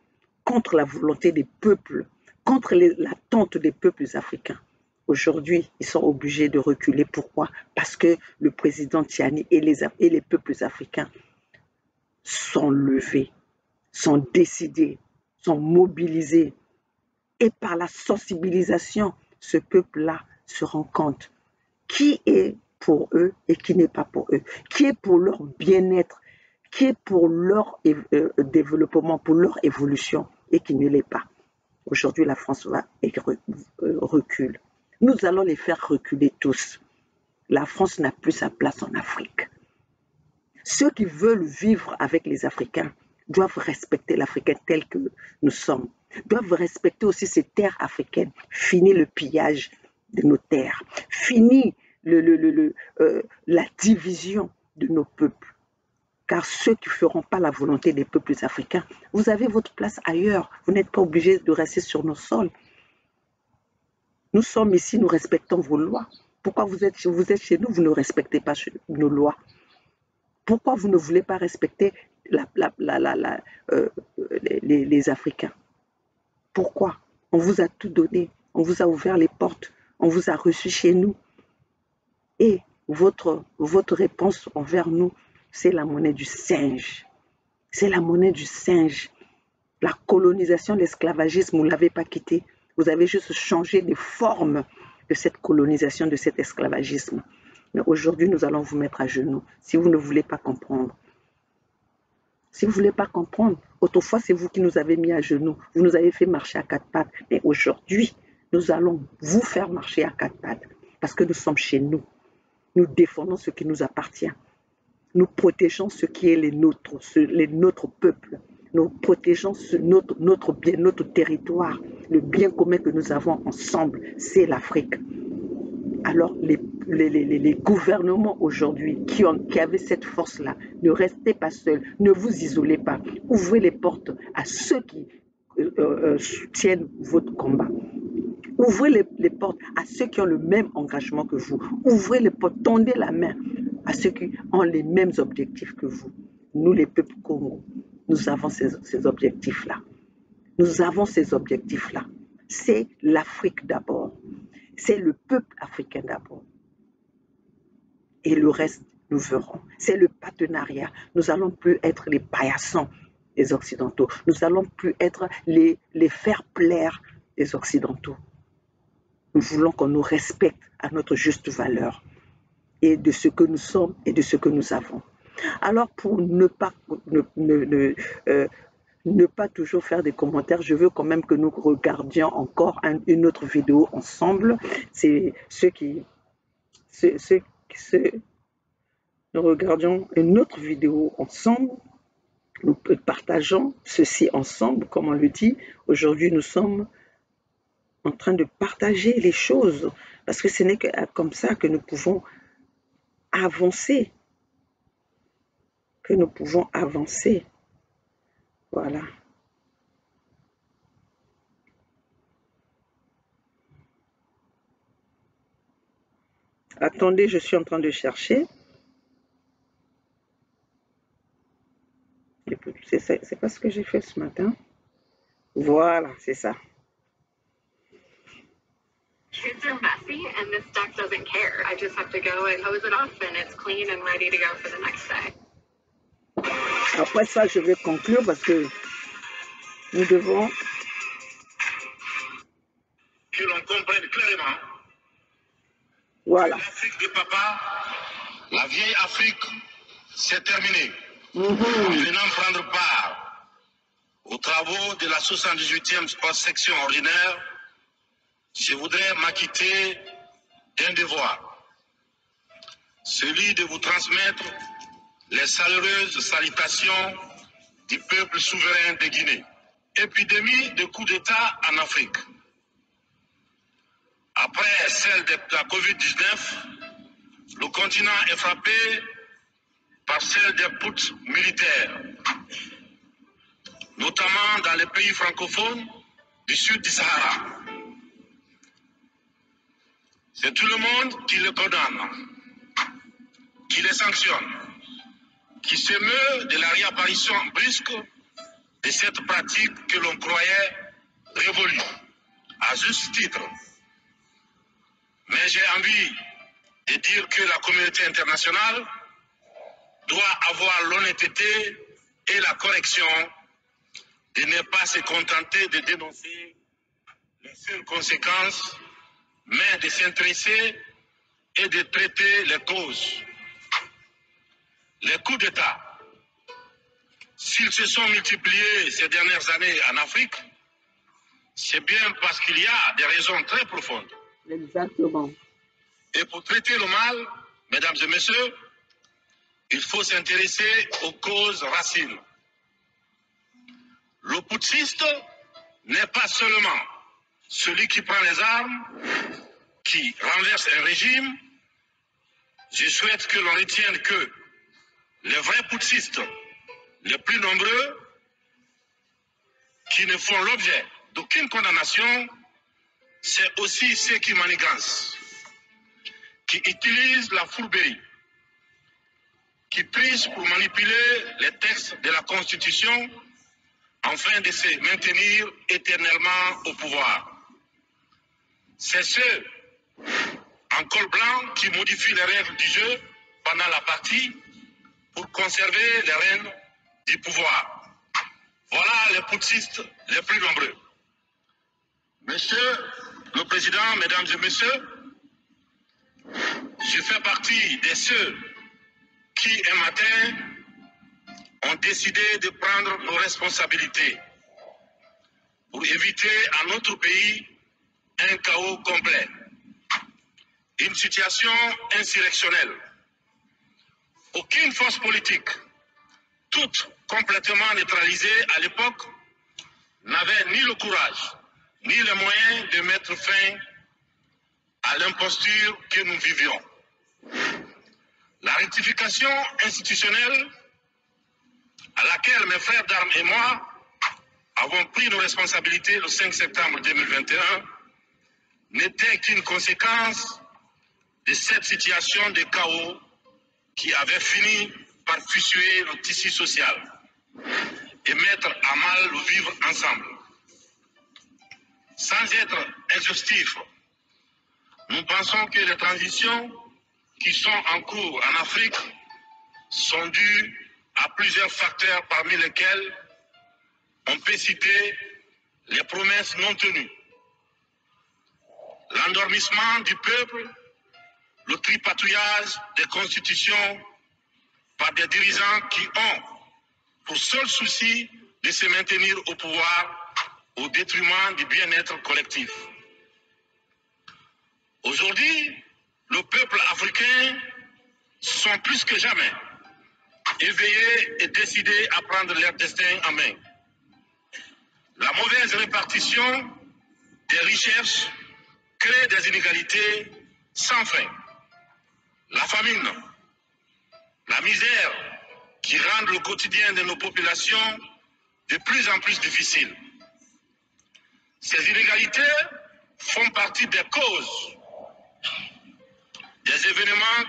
contre la volonté des peuples, contre l'attente des peuples africains. Aujourd'hui, ils sont obligés de reculer. Pourquoi? Parce que le président Tiani et les peuples africains sont levés, sont décidés, sont mobilisés. Et par la sensibilisation, ce peuple-là se rend compte qui est pour eux et qui n'est pas pour eux, qui est pour leur bien-être, qui est pour leur développement, pour leur évolution et qui ne l'est pas. Aujourd'hui, la France recule. Nous allons les faire reculer tous. La France n'a plus sa place en Afrique. Ceux qui veulent vivre avec les Africains doivent respecter l'Africain tel que nous sommes, doivent respecter aussi ces terres africaines. Fini le pillage de nos terres, fini la division de nos peuples. Car ceux qui ne feront pas la volonté des peuples africains, vous avez votre place ailleurs. Vous n'êtes pas obligés de rester sur nos sols. Nous sommes ici, nous respectons vos lois. Pourquoi vous êtes chez nous, vous ne respectez pas nos lois? Pourquoi vous ne voulez pas respecter les Africains? Pourquoi? On vous a tout donné, on vous a ouvert les portes, on vous a reçus chez nous. Et votre réponse envers nous, c'est la monnaie du singe. C'est la monnaie du singe. La colonisation, l'esclavagisme, vous ne l'avez pas quitté. Vous avez juste changé les formes de cette colonisation, de cet esclavagisme. Mais aujourd'hui, nous allons vous mettre à genoux si vous ne voulez pas comprendre. Si vous ne voulez pas comprendre, autrefois, c'est vous qui nous avez mis à genoux. Vous nous avez fait marcher à quatre pattes. Mais aujourd'hui, nous allons vous faire marcher à quatre pattes parce que nous sommes chez nous. Nous défendons ce qui nous appartient. Nous protégeons ce qui est les nôtres peuples. Nous protégeons notre bien, notre territoire. Le bien commun que nous avons ensemble, c'est l'Afrique. Alors, les gouvernements aujourd'hui qui avaient cette force-là, ne restez pas seuls, ne vous isolez pas. Ouvrez les portes à ceux qui soutiennent votre combat. Ouvrez les portes à ceux qui ont le même engagement que vous. Ouvrez les portes, tendez la main à ceux qui ont les mêmes objectifs que vous. Nous, les peuples Congo, nous avons ces objectifs-là. Nous avons ces objectifs-là. C'est l'Afrique d'abord. C'est le peuple africain d'abord. Et le reste, nous verrons. C'est le partenariat. Nous n'allons plus être les paillassons des Occidentaux. Nous n'allons plus être les faire plaire des Occidentaux. Nous voulons qu'on nous respecte à notre juste valeur et de ce que nous sommes et de ce que nous avons. Alors, pour ne pas toujours faire des commentaires, je veux quand même que nous regardions encore une autre vidéo ensemble. C'est nous regardions une autre vidéo ensemble. Nous partageons ceci ensemble, comme on le dit. Aujourd'hui, nous sommes en train de partager les choses parce que ce n'est que comme ça que nous pouvons avancer. Voilà. Attendez, je suis en train de chercher. C'est pas ce que j'ai fait ce matin. Voilà, c'est ça. Kids are messy and this deck doesn't care. I just have to go and hose it off and it's clean and ready to go for the next day. Après ça, je vais conclure parce que nous devons que l'on comprenne clairement. Voilà. L'Afrique de papa, la vieille Afrique, c'est terminé. En venant prendre part aux travaux de la 78e section ordinaire, je voudrais m'acquitter d'un devoir, celui de vous transmettre les chaleureuses salutations du peuple souverain de Guinée. Épidémie de coup d'État en Afrique. Après celle de la Covid-19, le continent est frappé par celle des putsch militaires, notamment dans les pays francophones du sud du Sahara. C'est tout le monde qui le condamne, qui les sanctionne, qui se meut de la réapparition brusque de cette pratique que l'on croyait révolue, à juste titre. Mais j'ai envie de dire que la communauté internationale doit avoir l'honnêteté et la correction de ne pas se contenter de dénoncer les seules conséquences, mais de s'intéresser et de traiter les causes. Les coups d'État, s'ils se sont multipliés ces dernières années en Afrique, c'est bien parce qu'il y a des raisons très profondes. Exactement. Et pour traiter le mal, mesdames et messieurs, il faut s'intéresser aux causes racines. Le putschiste n'est pas seulement celui qui prend les armes, qui renverse un régime. Je souhaite que l'on retienne que les vrais putschistes, les plus nombreux, qui ne font l'objet d'aucune condamnation, c'est aussi ceux qui manigancent, qui utilisent la fourberie, qui trichent pour manipuler les textes de la Constitution afin de se maintenir éternellement au pouvoir. C'est ceux en col blanc qui modifient les règles du jeu pendant la partie pour conserver les rênes du pouvoir. Voilà les putschistes les plus nombreux. Monsieur le Président, Mesdames et Messieurs, je fais partie de ceux qui, un matin, ont décidé de prendre nos responsabilités pour éviter à notre pays un chaos complet, une situation insurrectionnelle. Aucune force politique, toute complètement neutralisée à l'époque, n'avait ni le courage, ni les moyens de mettre fin à l'imposture que nous vivions. La rectification institutionnelle à laquelle mes frères d'armes et moi avons pris nos responsabilités le 5 septembre 2021 n'était qu'une conséquence de cette situation de chaos qui avait fini par fissurer le tissu social et mettre à mal le vivre ensemble. Sans être exhaustif, nous pensons que les transitions qui sont en cours en Afrique sont dues à plusieurs facteurs parmi lesquels on peut citer les promesses non tenues, l'endormissement du peuple, le tripatouillage des constitutions par des dirigeants qui ont pour seul souci de se maintenir au pouvoir au détriment du bien-être collectif. Aujourd'hui, le peuple africain sont plus que jamais éveillés et décidés à prendre leur destin en main. La mauvaise répartition des richesses crée des inégalités sans fin. La famine, la misère qui rendent le quotidien de nos populations de plus en plus difficile. Ces inégalités font partie des causes des événements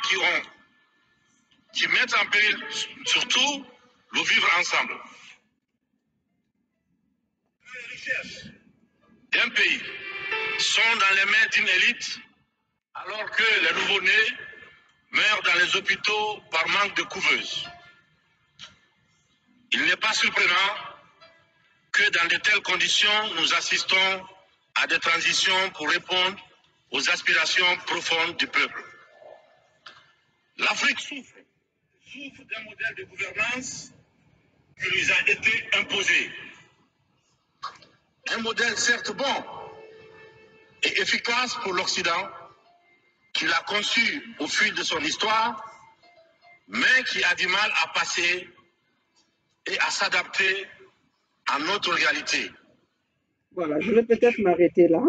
qui mettent en péril surtout le vivre ensemble. Les richesses d'un pays sont dans les mains d'une élite alors que les nouveau-nés meurent dans les hôpitaux par manque de couveuses. Il n'est pas surprenant que dans de telles conditions, nous assistons à des transitions pour répondre aux aspirations profondes du peuple. L'Afrique souffre d'un modèle de gouvernance qui lui a été imposé. Un modèle certes bon et efficace pour l'Occident, qu'il a conçu au fil de son histoire, mais qui a du mal à passer et à s'adapter à notre réalité. Voilà, je vais peut-être m'arrêter là.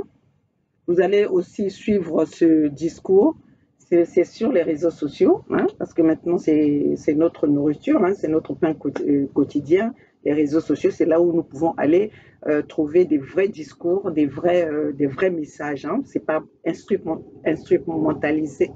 Vous allez aussi suivre ce discours. C'est sur les réseaux sociaux, hein, parce que maintenant c'est notre nourriture, hein, c'est notre pain quotidien. Les réseaux sociaux, c'est là où nous pouvons aller trouver des vrais discours, des vrais messages. Hein. C'est pas instrumentalisé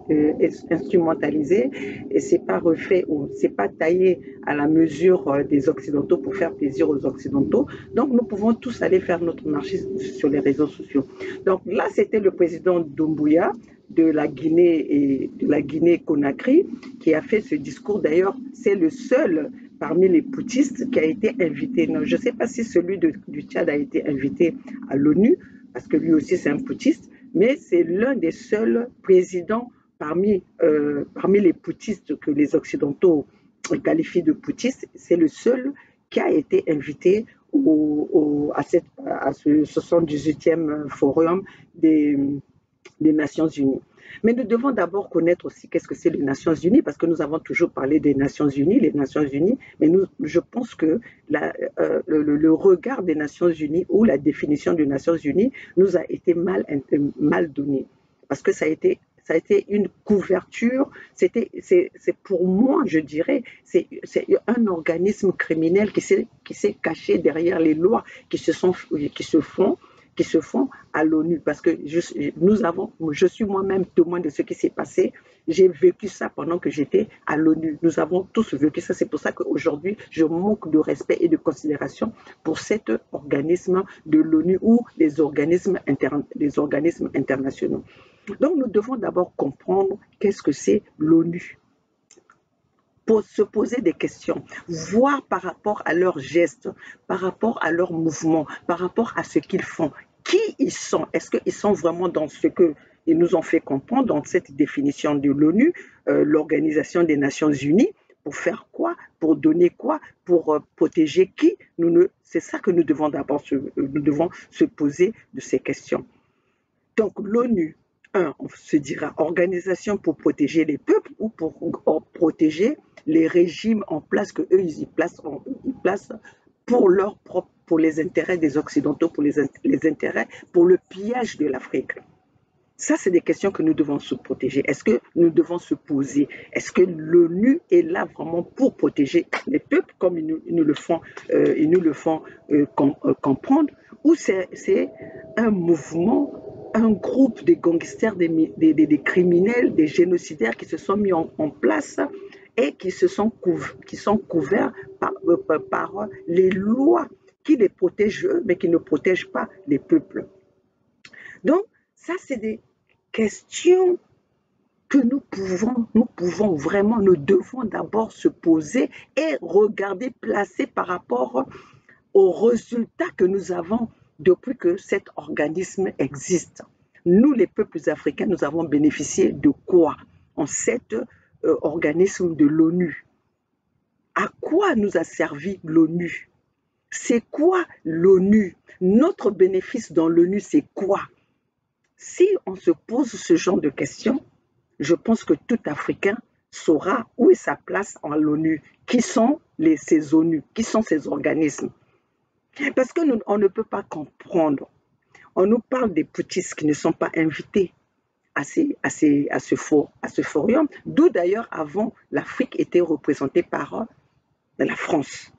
et c'est pas refait ou c'est pas taillé à la mesure des Occidentaux pour faire plaisir aux Occidentaux. Donc, nous pouvons tous aller faire notre marché sur les réseaux sociaux. Donc là, c'était le président Doumbouya de la Guinée-Conakry qui a fait ce discours. D'ailleurs, c'est le seul parmi les putschistes qui a été invité. Non, je ne sais pas si celui du Tchad a été invité à l'ONU, parce que lui aussi c'est un putschiste, mais c'est l'un des seuls présidents parmi les putschistes que les Occidentaux qualifient de putschistes. C'est le seul qui a été invité à ce 78e forum des Nations Unies. Mais nous devons d'abord connaître aussi qu'est-ce que c'est les Nations Unies, parce que nous avons toujours parlé des Nations Unies, les Nations Unies, mais je pense que le regard des Nations Unies ou la définition des Nations Unies nous a été mal donné, parce que ça a été une couverture, c'est pour moi, je dirais, c'est un organisme criminel qui s'est caché derrière les lois qui se font à l'ONU, parce que je suis moi-même témoin de ce qui s'est passé. J'ai vécu ça pendant que j'étais à l'ONU. Nous avons tous vécu ça. C'est pour ça qu'aujourd'hui, je manque de respect et de considération pour cet organisme de l'ONU ou les organismes internationaux. Donc, nous devons d'abord comprendre qu'est-ce que c'est l'ONU. Pour se poser des questions, voir par rapport à leurs gestes, par rapport à leurs mouvements, par rapport à ce qu'ils font, qui ils sont. Est-ce qu'ils sont vraiment dans ce qu'ils nous ont fait comprendre, dans cette définition de l'ONU, l'Organisation des Nations Unies, pour faire quoi, pour donner quoi, pour protéger qui? C'est ça que nous devons d'abord se poser de ces questions. Donc l'ONU, on se dira organisation pour protéger les peuples ou pour protéger les régimes en place que eux ils placent pour les intérêts des Occidentaux, pour les intérêts, pour le pillage de l'Afrique. Ça, c'est des questions que nous devons se protéger. Est-ce que nous devons se poser? Est-ce que l'ONU est là vraiment pour protéger les peuples comme ils nous le font comprendre? Ou c'est un mouvement, un groupe de gangsters, des criminels, des génocidaires qui se sont mis en place et qui sont couverts par les lois qui les protègent eux, mais qui ne protègent pas les peuples. Donc, ça, c'est des questions que nous devons d'abord se poser et regarder, placer par rapport aux résultats que nous avons depuis que cet organisme existe. Nous, les peuples africains, nous avons bénéficié de quoi en cet organisme de l'ONU? À quoi nous a servi l'ONU? C'est quoi l'ONU? Notre bénéfice dans l'ONU, c'est quoi? Si on se pose ce genre de questions, je pense que tout Africain saura où est sa place en l'ONU. Qui sont ces ONU? Qui sont ces organismes? Parce qu'on ne peut pas comprendre. On nous parle des putschistes qui ne sont pas invités à ce forum, d'où d'ailleurs avant l'Afrique était représentée par la France.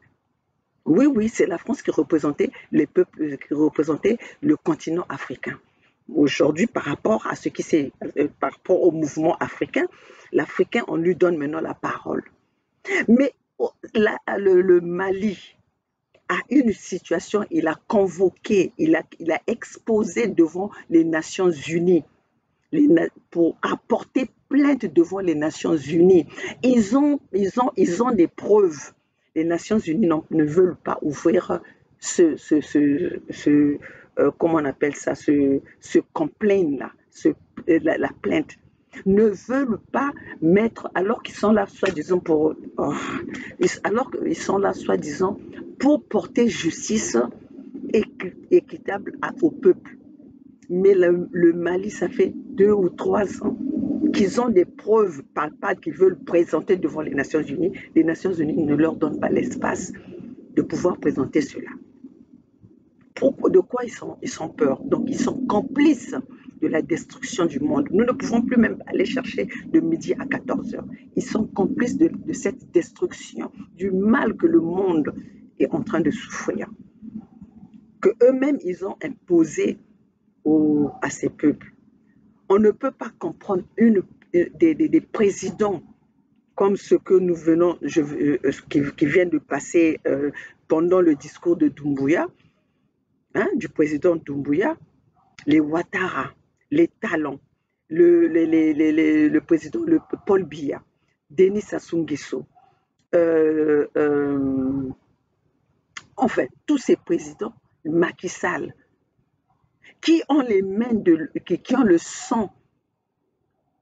Oui, c'est la France qui représentait les peuples, qui représentait le continent africain. Aujourd'hui, par rapport au mouvement africain, l'Africain, on lui donne maintenant la parole. Mais le Mali a une situation, il a convoqué, il a exposé devant les Nations Unies pour apporter plainte devant les Nations Unies. Ils ont des preuves. Les Nations Unies ne veulent pas ouvrir comment on appelle ça, ce complaint-là, la plainte, ne veulent pas mettre, alors qu'ils sont là soi-disant pour porter justice équitable au peuple. Mais le Mali, ça fait 2 ou 3 ans qu'ils ont des preuves palpables qu'ils veulent présenter devant les Nations Unies. Les Nations Unies ne leur donnent pas l'espace de pouvoir présenter cela. De quoi ils sont peur? Donc, ils sont complices de la destruction du monde. Nous ne pouvons plus même aller chercher de midi à 14h. Ils sont complices de cette destruction, du mal que le monde est en train de souffrir, que eux-mêmes ils ont imposé à ces peuples. On ne peut pas comprendre des présidents comme ce que nous venons, qui vient de passer pendant le discours de Doumbouya, hein, du président Doumbouya, les Ouattara, les Talons, le président Paul Biya, Denis Sassou Nguesso, en fait, tous ces présidents, Macky Sall, qui ont les mains, qui ont le sang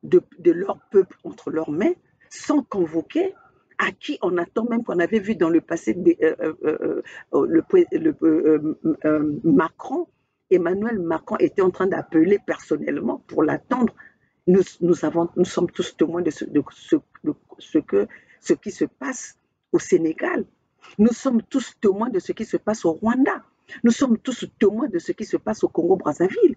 de leur peuple entre leurs mains, sont convoqués, à qui on attend même qu'on avait vu dans le passé Macron, Emmanuel Macron était en train d'appeler personnellement pour l'attendre. Nous sommes tous témoins de ce qui se passe au Sénégal. Nous sommes tous témoins de ce qui se passe au Rwanda. Nous sommes tous témoins de ce qui se passe au Congo-Brazzaville.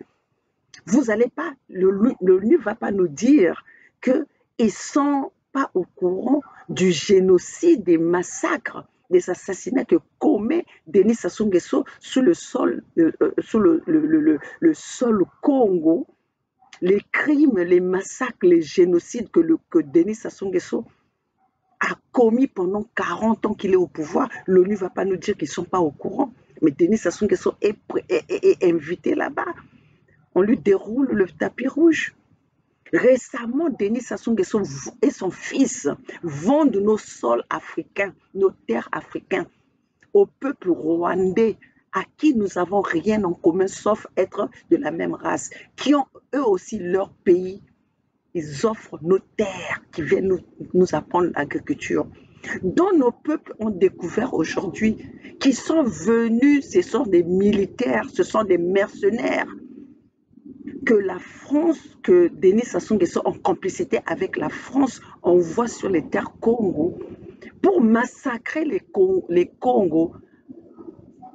Vous allez pas, l'ONU ne va pas nous dire qu'ils ne sont pas au courant du génocide, des massacres, des assassinats que commet Denis Sassou Nguesso sous le sol, le sol Congo, les crimes, les massacres, les génocides que Denis Sassou Nguesso a commis pendant 40 ans qu'il est au pouvoir. L'ONU ne va pas nous dire qu'ils ne sont pas au courant. Mais Denis Sassou Nguesso est invité là-bas. On lui déroule le tapis rouge. Récemment, Denis Sassou Nguesso et son fils vendent nos sols africains, nos terres africaines, au peuple rwandais, à qui nous n'avons rien en commun, sauf être de la même race, qui ont eux aussi leur pays. Ils offrent nos terres, qui viennent nous apprendre l'agriculture, dont nos peuples ont découvert aujourd'hui, qui sont venus, ce sont des militaires, ce sont des mercenaires, que la France, que Denis Sassou Nguesso en complicité avec la France envoie sur les terres Congo pour massacrer les Congos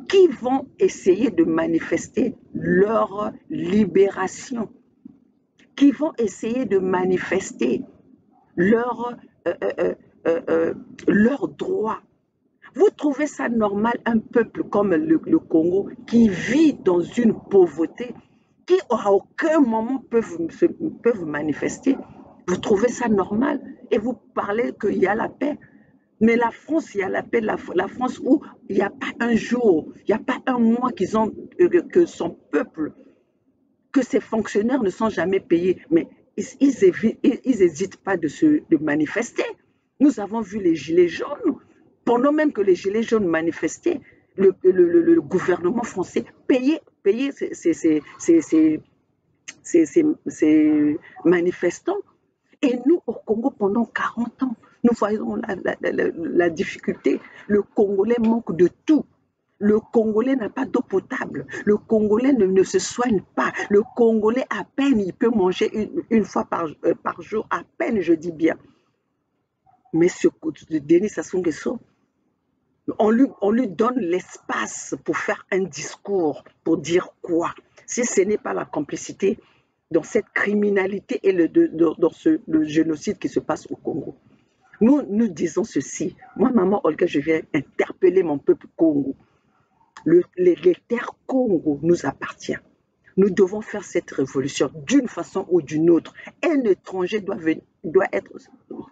qui vont essayer de manifester leur libération, qui vont essayer de manifester leurs droits. Vous trouvez ça normal, un peuple comme le Congo qui vit dans une pauvreté, qui à aucun moment peuvent manifester? Vous trouvez ça normal? Et vous parlez qu'il y a la paix. Mais la France, il y a la paix. La France où il n'y a pas un jour, il n'y a pas un mois que son peuple, que ses fonctionnaires ne sont jamais payés. Mais ils n'hésitent pas de manifester. Nous avons vu les gilets jaunes. Pendant même que les gilets jaunes manifestaient, le gouvernement français payait ces manifestants. Et nous, au Congo, pendant 40 ans, nous voyons la difficulté. Le Congolais manque de tout. Le Congolais n'a pas d'eau potable. Le Congolais ne se soigne pas. Le Congolais, à peine, il peut manger une fois par jour. À peine, je dis bien. Mais ce Denis Sassou Nguesso, on lui donne l'espace pour faire un discours, pour dire quoi? Si ce n'est pas la complicité dans cette criminalité et dans le génocide qui se passe au Congo. Nous disons ceci. Moi, maman Olga, je viens interpeller mon peuple Congo. Les terres Congo nous appartiennent. Nous devons faire cette révolution d'une façon ou d'une autre. Un étranger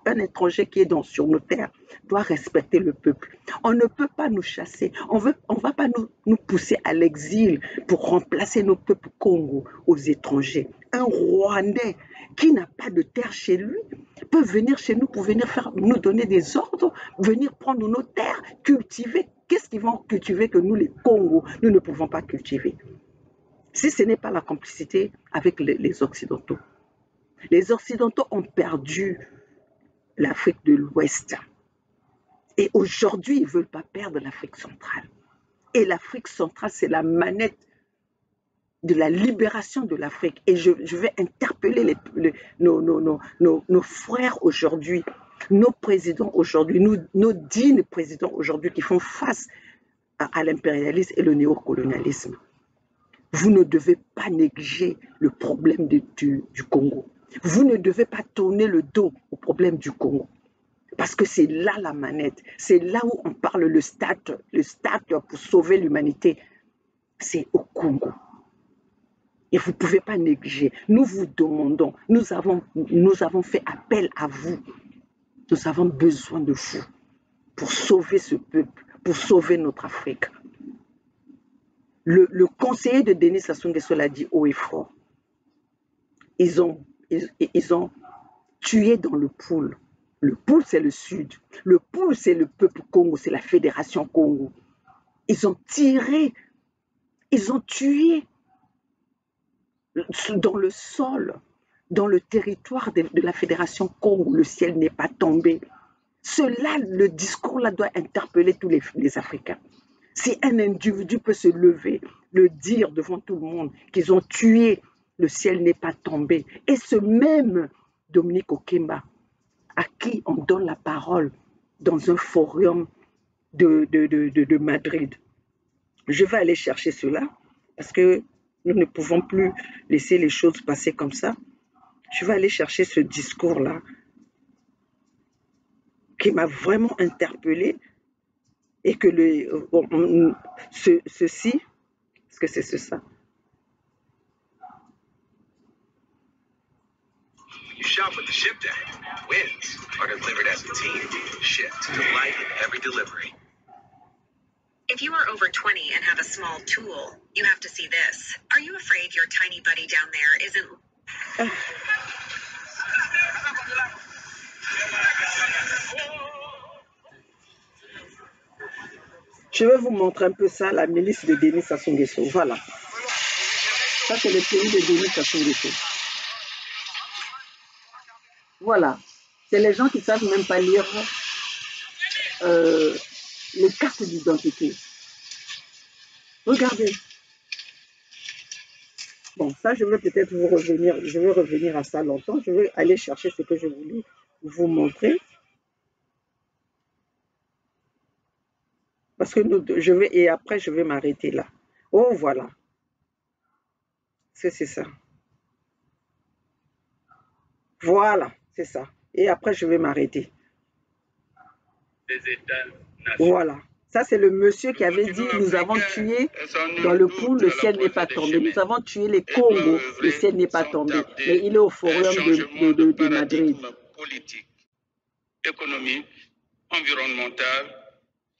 un étranger qui est sur nos terres doit respecter le peuple. On ne peut pas nous chasser. On va pas nous pousser à l'exil pour remplacer nos peuples Congo aux étrangers. Un Rwandais qui n'a pas de terre chez lui peut venir chez nous pour venir nous donner des ordres, venir prendre nos terres, cultiver. Qu'est-ce qu'ils vont cultiver que nous, les Congos, nous ne pouvons pas cultiver? Si ce n'est pas la complicité avec les Occidentaux. Les Occidentaux ont perdu l'Afrique de l'Ouest. Et aujourd'hui, ils ne veulent pas perdre l'Afrique centrale. Et l'Afrique centrale, c'est la manette de la libération de l'Afrique. Et je vais interpeller nos frères aujourd'hui, nos présidents aujourd'hui, nos dignes présidents aujourd'hui qui font face à l'impérialisme et le néocolonialisme. Vous ne devez pas négliger le problème du Congo. Vous ne devez pas tourner le dos au problème du Congo. Parce que c'est là la manette. C'est là où on parle le stade pour sauver l'humanité. C'est au Congo. Et vous ne pouvez pas négliger. Nous vous demandons, nous avons fait appel à vous. Nous avons besoin de vous pour sauver ce peuple, pour sauver notre Afrique. Le conseiller de Denis Sassou Nguesso l'a dit haut et fort. Ils ont tué dans le pool. Le pool, c'est le Sud. Le pool, c'est le peuple Congo, c'est la Fédération Congo. Ils ont tiré, ils ont tué dans le sol, dans le territoire de la Fédération Congo. Le ciel n'est pas tombé. Cela, le discours-là doit interpeller tous les Africains. Si un individu peut se lever, le dire devant tout le monde qu'ils ont tué, le ciel n'est pas tombé. Et ce même Dominique Okemba, à qui on donne la parole dans un forum de Madrid. Je vais aller chercher cela parce que nous ne pouvons plus laisser les choses passer comme ça. Je vais aller chercher ce discours-là qui m'a vraiment interpellée et que ceci, est-ce que c'est ça? You shop with the Shipped app. Wins are delivered as a team. Shipped. Delight in every delivery. If you are over 20 and have a small tool, you have to see this. Are you afraid your tiny buddy down there isn't... Je vais vous montrer un peu ça, la milice de Denis Sassou Nguesso. Voilà. Ça, c'est le pays de Denis Sassou Nguesso. Voilà. C'est les gens qui ne savent même pas lire les cartes d'identité. Regardez. Bon, ça, je vais peut-être vous revenir. Je vais revenir à ça longtemps. Je vais aller chercher ce que je voulais vous montrer. Parce que et après, je vais m'arrêter là. Oh, voilà. C'est ça. Voilà, c'est ça. Et après, je vais m'arrêter. Voilà. Ça, c'est le monsieur qui avait dit, nous avons tué dans le pool, le ciel n'est pas tombé. Nous avons tué les Congos, le ciel n'est pas tombé. Mais il est au forum de Madrid. Politique, économique, environnementale,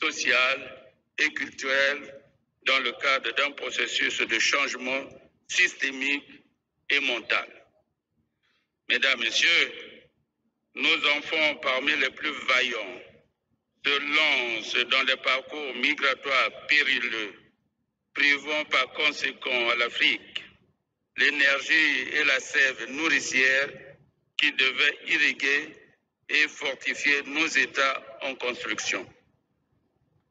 sociale et culturelle dans le cadre d'un processus de changement systémique et mental. Mesdames, Messieurs, nos enfants parmi les plus vaillants se lancent dans des parcours migratoires périlleux, privant par conséquent à l'Afrique l'énergie et la sève nourricière qui devaient irriguer et fortifier nos États en construction.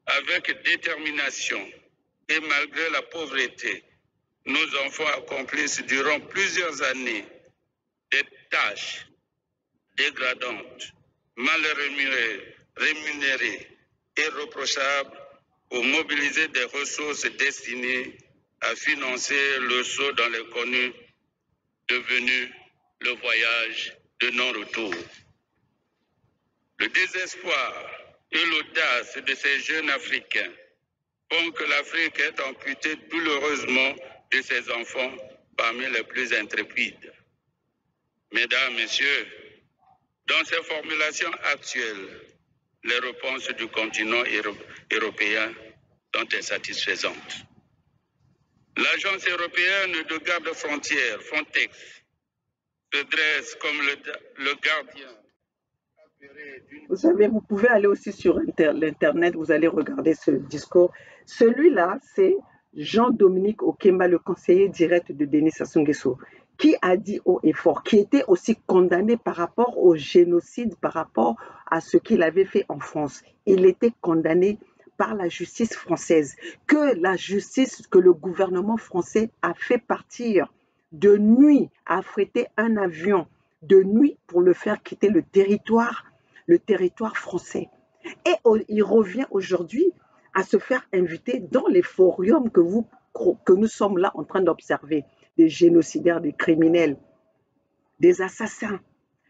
Avec détermination et malgré la pauvreté, nos enfants accomplissent durant plusieurs années des tâches dégradantes, mal rémunérées et reprochables pour mobiliser des ressources destinées à financer le saut dans l'inconnu devenu le voyage de non-retour. Le désespoir et l'audace de ces jeunes Africains font que l'Afrique est amputée douloureusement de ses enfants parmi les plus intrépides. Mesdames, Messieurs, dans ces formulations actuelles, les réponses du continent européen sont insatisfaisantes. L'Agence européenne de garde-frontières, Frontex, se dresse comme le gardien. Vous savez, vous pouvez aller aussi sur l'Internet, vous allez regarder ce discours. Celui-là, c'est Jean-Dominique Okemba, le conseiller direct de Denis Sassou Nguesso, qui a dit haut et fort, qui était aussi condamné par rapport au génocide, par rapport à ce qu'il avait fait en France. Il était condamné par la justice française, que le gouvernement français a fait partir de nuit, a affrété un avion de nuit pour le faire quitter le territoire français. Et il revient aujourd'hui à se faire inviter dans les forums que nous sommes là en train d'observer, des génocidaires, des criminels, des assassins.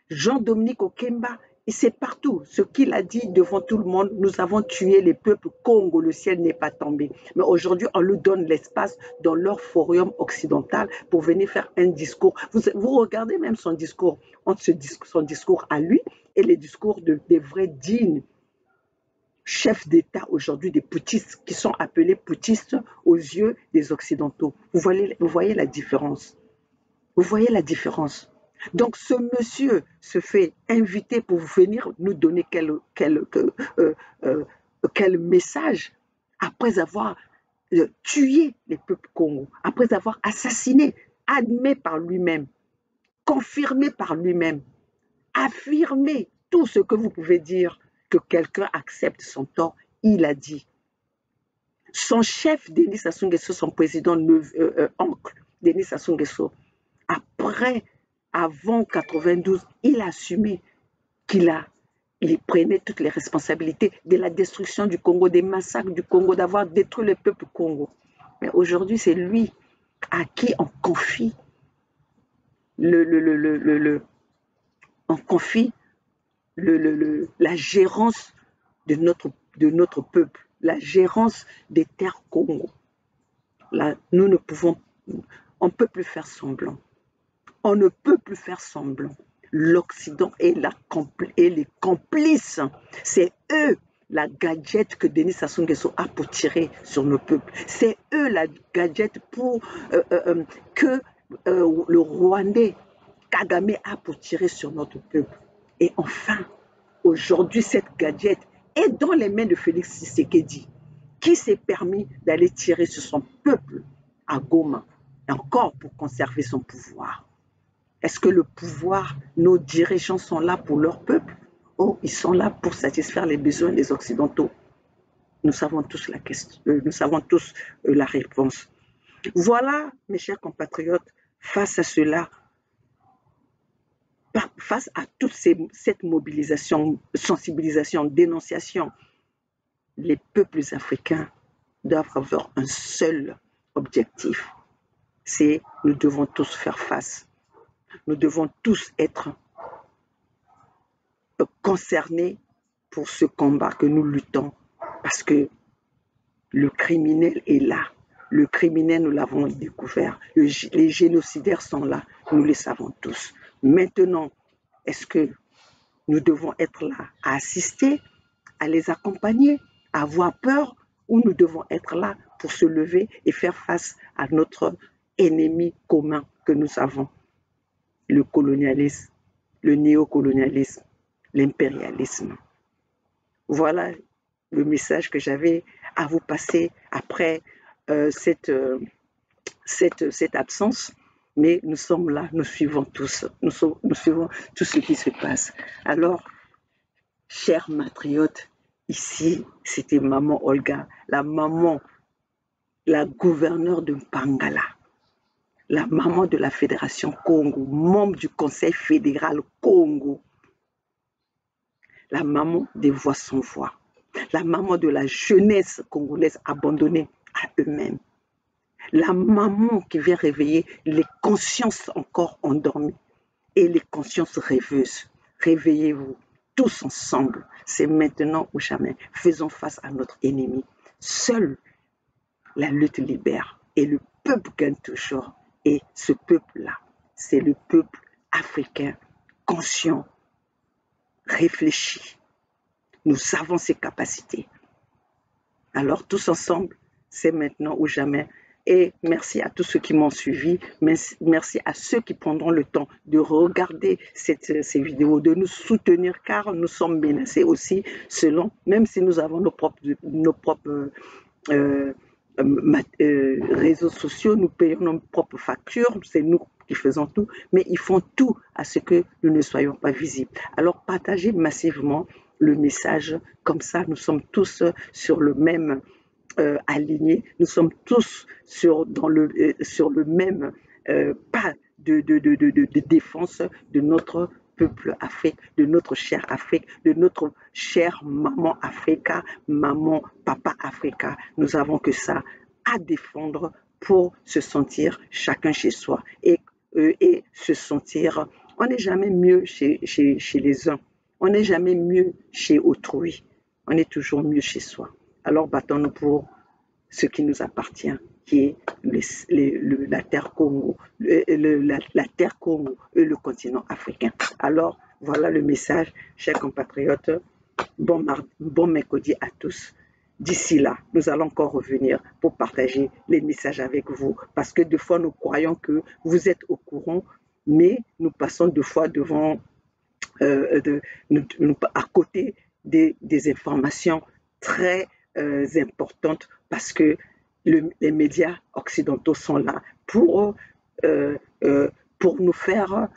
Jean-Dominique Okemba Et c'est partout. Ce qu'il a dit devant tout le monde, nous avons tué les peuples Congo, le ciel n'est pas tombé. Mais aujourd'hui, on lui donne l'espace dans leur forum occidental pour venir faire un discours. Vous regardez même son discours, entre son discours à lui et les discours des vrais dignes chefs d'État aujourd'hui, des putschistes qui sont appelés putschistes aux yeux des Occidentaux. Vous voyez la différence. Vous voyez la différence. Donc, ce monsieur se fait inviter pour venir nous donner quel message après avoir tué les peuples Congo, après avoir assassiné, admis par lui-même, confirmé par lui-même, affirmé tout ce que vous pouvez dire que quelqu'un accepte son tort, il a dit. Son chef, Denis Sassou Nguesso, son président oncle, Denis Sassou Nguesso, avant 92, il a assumé qu'il prenait toutes les responsabilités de la destruction du Congo, des massacres du Congo, d'avoir détruit le peuple Congo. Mais aujourd'hui, c'est lui à qui on confie la gérance de notre peuple, la gérance des terres Congo. Là, nous ne pouvons, on ne peut plus faire semblant. On ne peut plus faire semblant. L'Occident est les complices. C'est eux la gadget que Denis Sassou Nguesso a pour tirer sur nos peuples. C'est eux la gadget que le Rwandais Kagame a pour tirer sur notre peuple. Et enfin, aujourd'hui, cette gadget est dans les mains de Félix Tshisekedi, qui s'est permis d'aller tirer sur son peuple à Goma, encore pour conserver son pouvoir. Est-ce que le pouvoir, nos dirigeants sont là pour leur peuple? Oh, ils sont là pour satisfaire les besoins des Occidentaux. Nous savons tous la question, nous savons tous la réponse. Voilà, mes chers compatriotes, face à cela, face à toute cette mobilisation, sensibilisation, dénonciation, les peuples africains doivent avoir un seul objectif. C'est nous devons tous faire face. Nous devons tous être concernés pour ce combat que nous luttons, parce que le criminel est là. Le criminel, nous l'avons découvert. Les génocidaires sont là. Nous le savons tous. Maintenant, est-ce que nous devons être là à assister, à les accompagner, à avoir peur, ou nous devons être là pour se lever et faire face à notre ennemi commun que nous avons, le colonialisme, le néocolonialisme, l'impérialisme. Voilà le message que j'avais à vous passer après cette absence. Mais nous sommes là, nous suivons tous, nous suivons tout ce qui se passe. Alors, chers matriotes, ici, c'était maman Olga, la gouverneure de Mpangala, la maman de la Fédération Congo, membre du Conseil fédéral Congo, la maman des voix sans voix, la maman de la jeunesse congolaise abandonnée à eux-mêmes, la maman qui vient réveiller les consciences encore endormies et les consciences rêveuses. Réveillez-vous tous ensemble, c'est maintenant ou jamais. Faisons face à notre ennemi. Seule la lutte libère et le peuple gagne toujours. Et ce peuple-là, c'est le peuple africain conscient, réfléchi. Nous avons ces capacités. Alors tous ensemble, c'est maintenant ou jamais. Et merci à tous ceux qui m'ont suivi. Merci à ceux qui prendront le temps de regarder ces vidéos, de nous soutenir, car nous sommes menacés aussi, même si nous avons nos propres réseaux sociaux, nous payons nos propres factures, c'est nous qui faisons tout, mais ils font tout à ce que nous ne soyons pas visibles. Alors partagez massivement le message, comme ça nous sommes tous sur le même alignés, nous sommes tous sur le même pas de défense de notre peuple Afrique, de notre chère Afrique, de notre chère maman Africa, maman, papa Africa. Nous avons que ça à défendre pour se sentir chacun chez soi et se sentir, on n'est jamais mieux chez les uns. On n'est jamais mieux chez autrui. On est toujours mieux chez soi. Alors battons-nous pour ce qui nous appartient, qui est la terre Congo, la terre Congo et le continent africain. Alors, voilà le message, chers compatriotes. Bon mercredi à tous. D'ici là, nous allons encore revenir pour partager les messages avec vous, parce que des fois, nous croyons que vous êtes au courant, mais nous passons des fois devant, à côté des informations très importantes, parce que les médias occidentaux sont là pour nous faire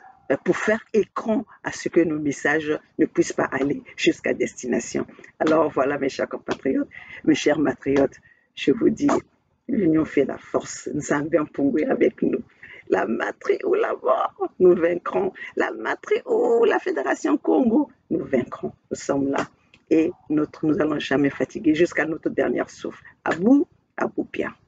écran à ce que nos messages ne puissent pas aller jusqu'à destination. Alors voilà, mes chers compatriotes, mes chers matriotes, je vous dis, l'union fait la force. Nous avons Pongwe avec nous. La matrie ou la mort, nous vaincrons. La matrie ou la Fédération Congo, nous vaincrons. Nous sommes là et nous n'allons jamais fatiguer jusqu'à notre dernière souffle. À bout, Pierre.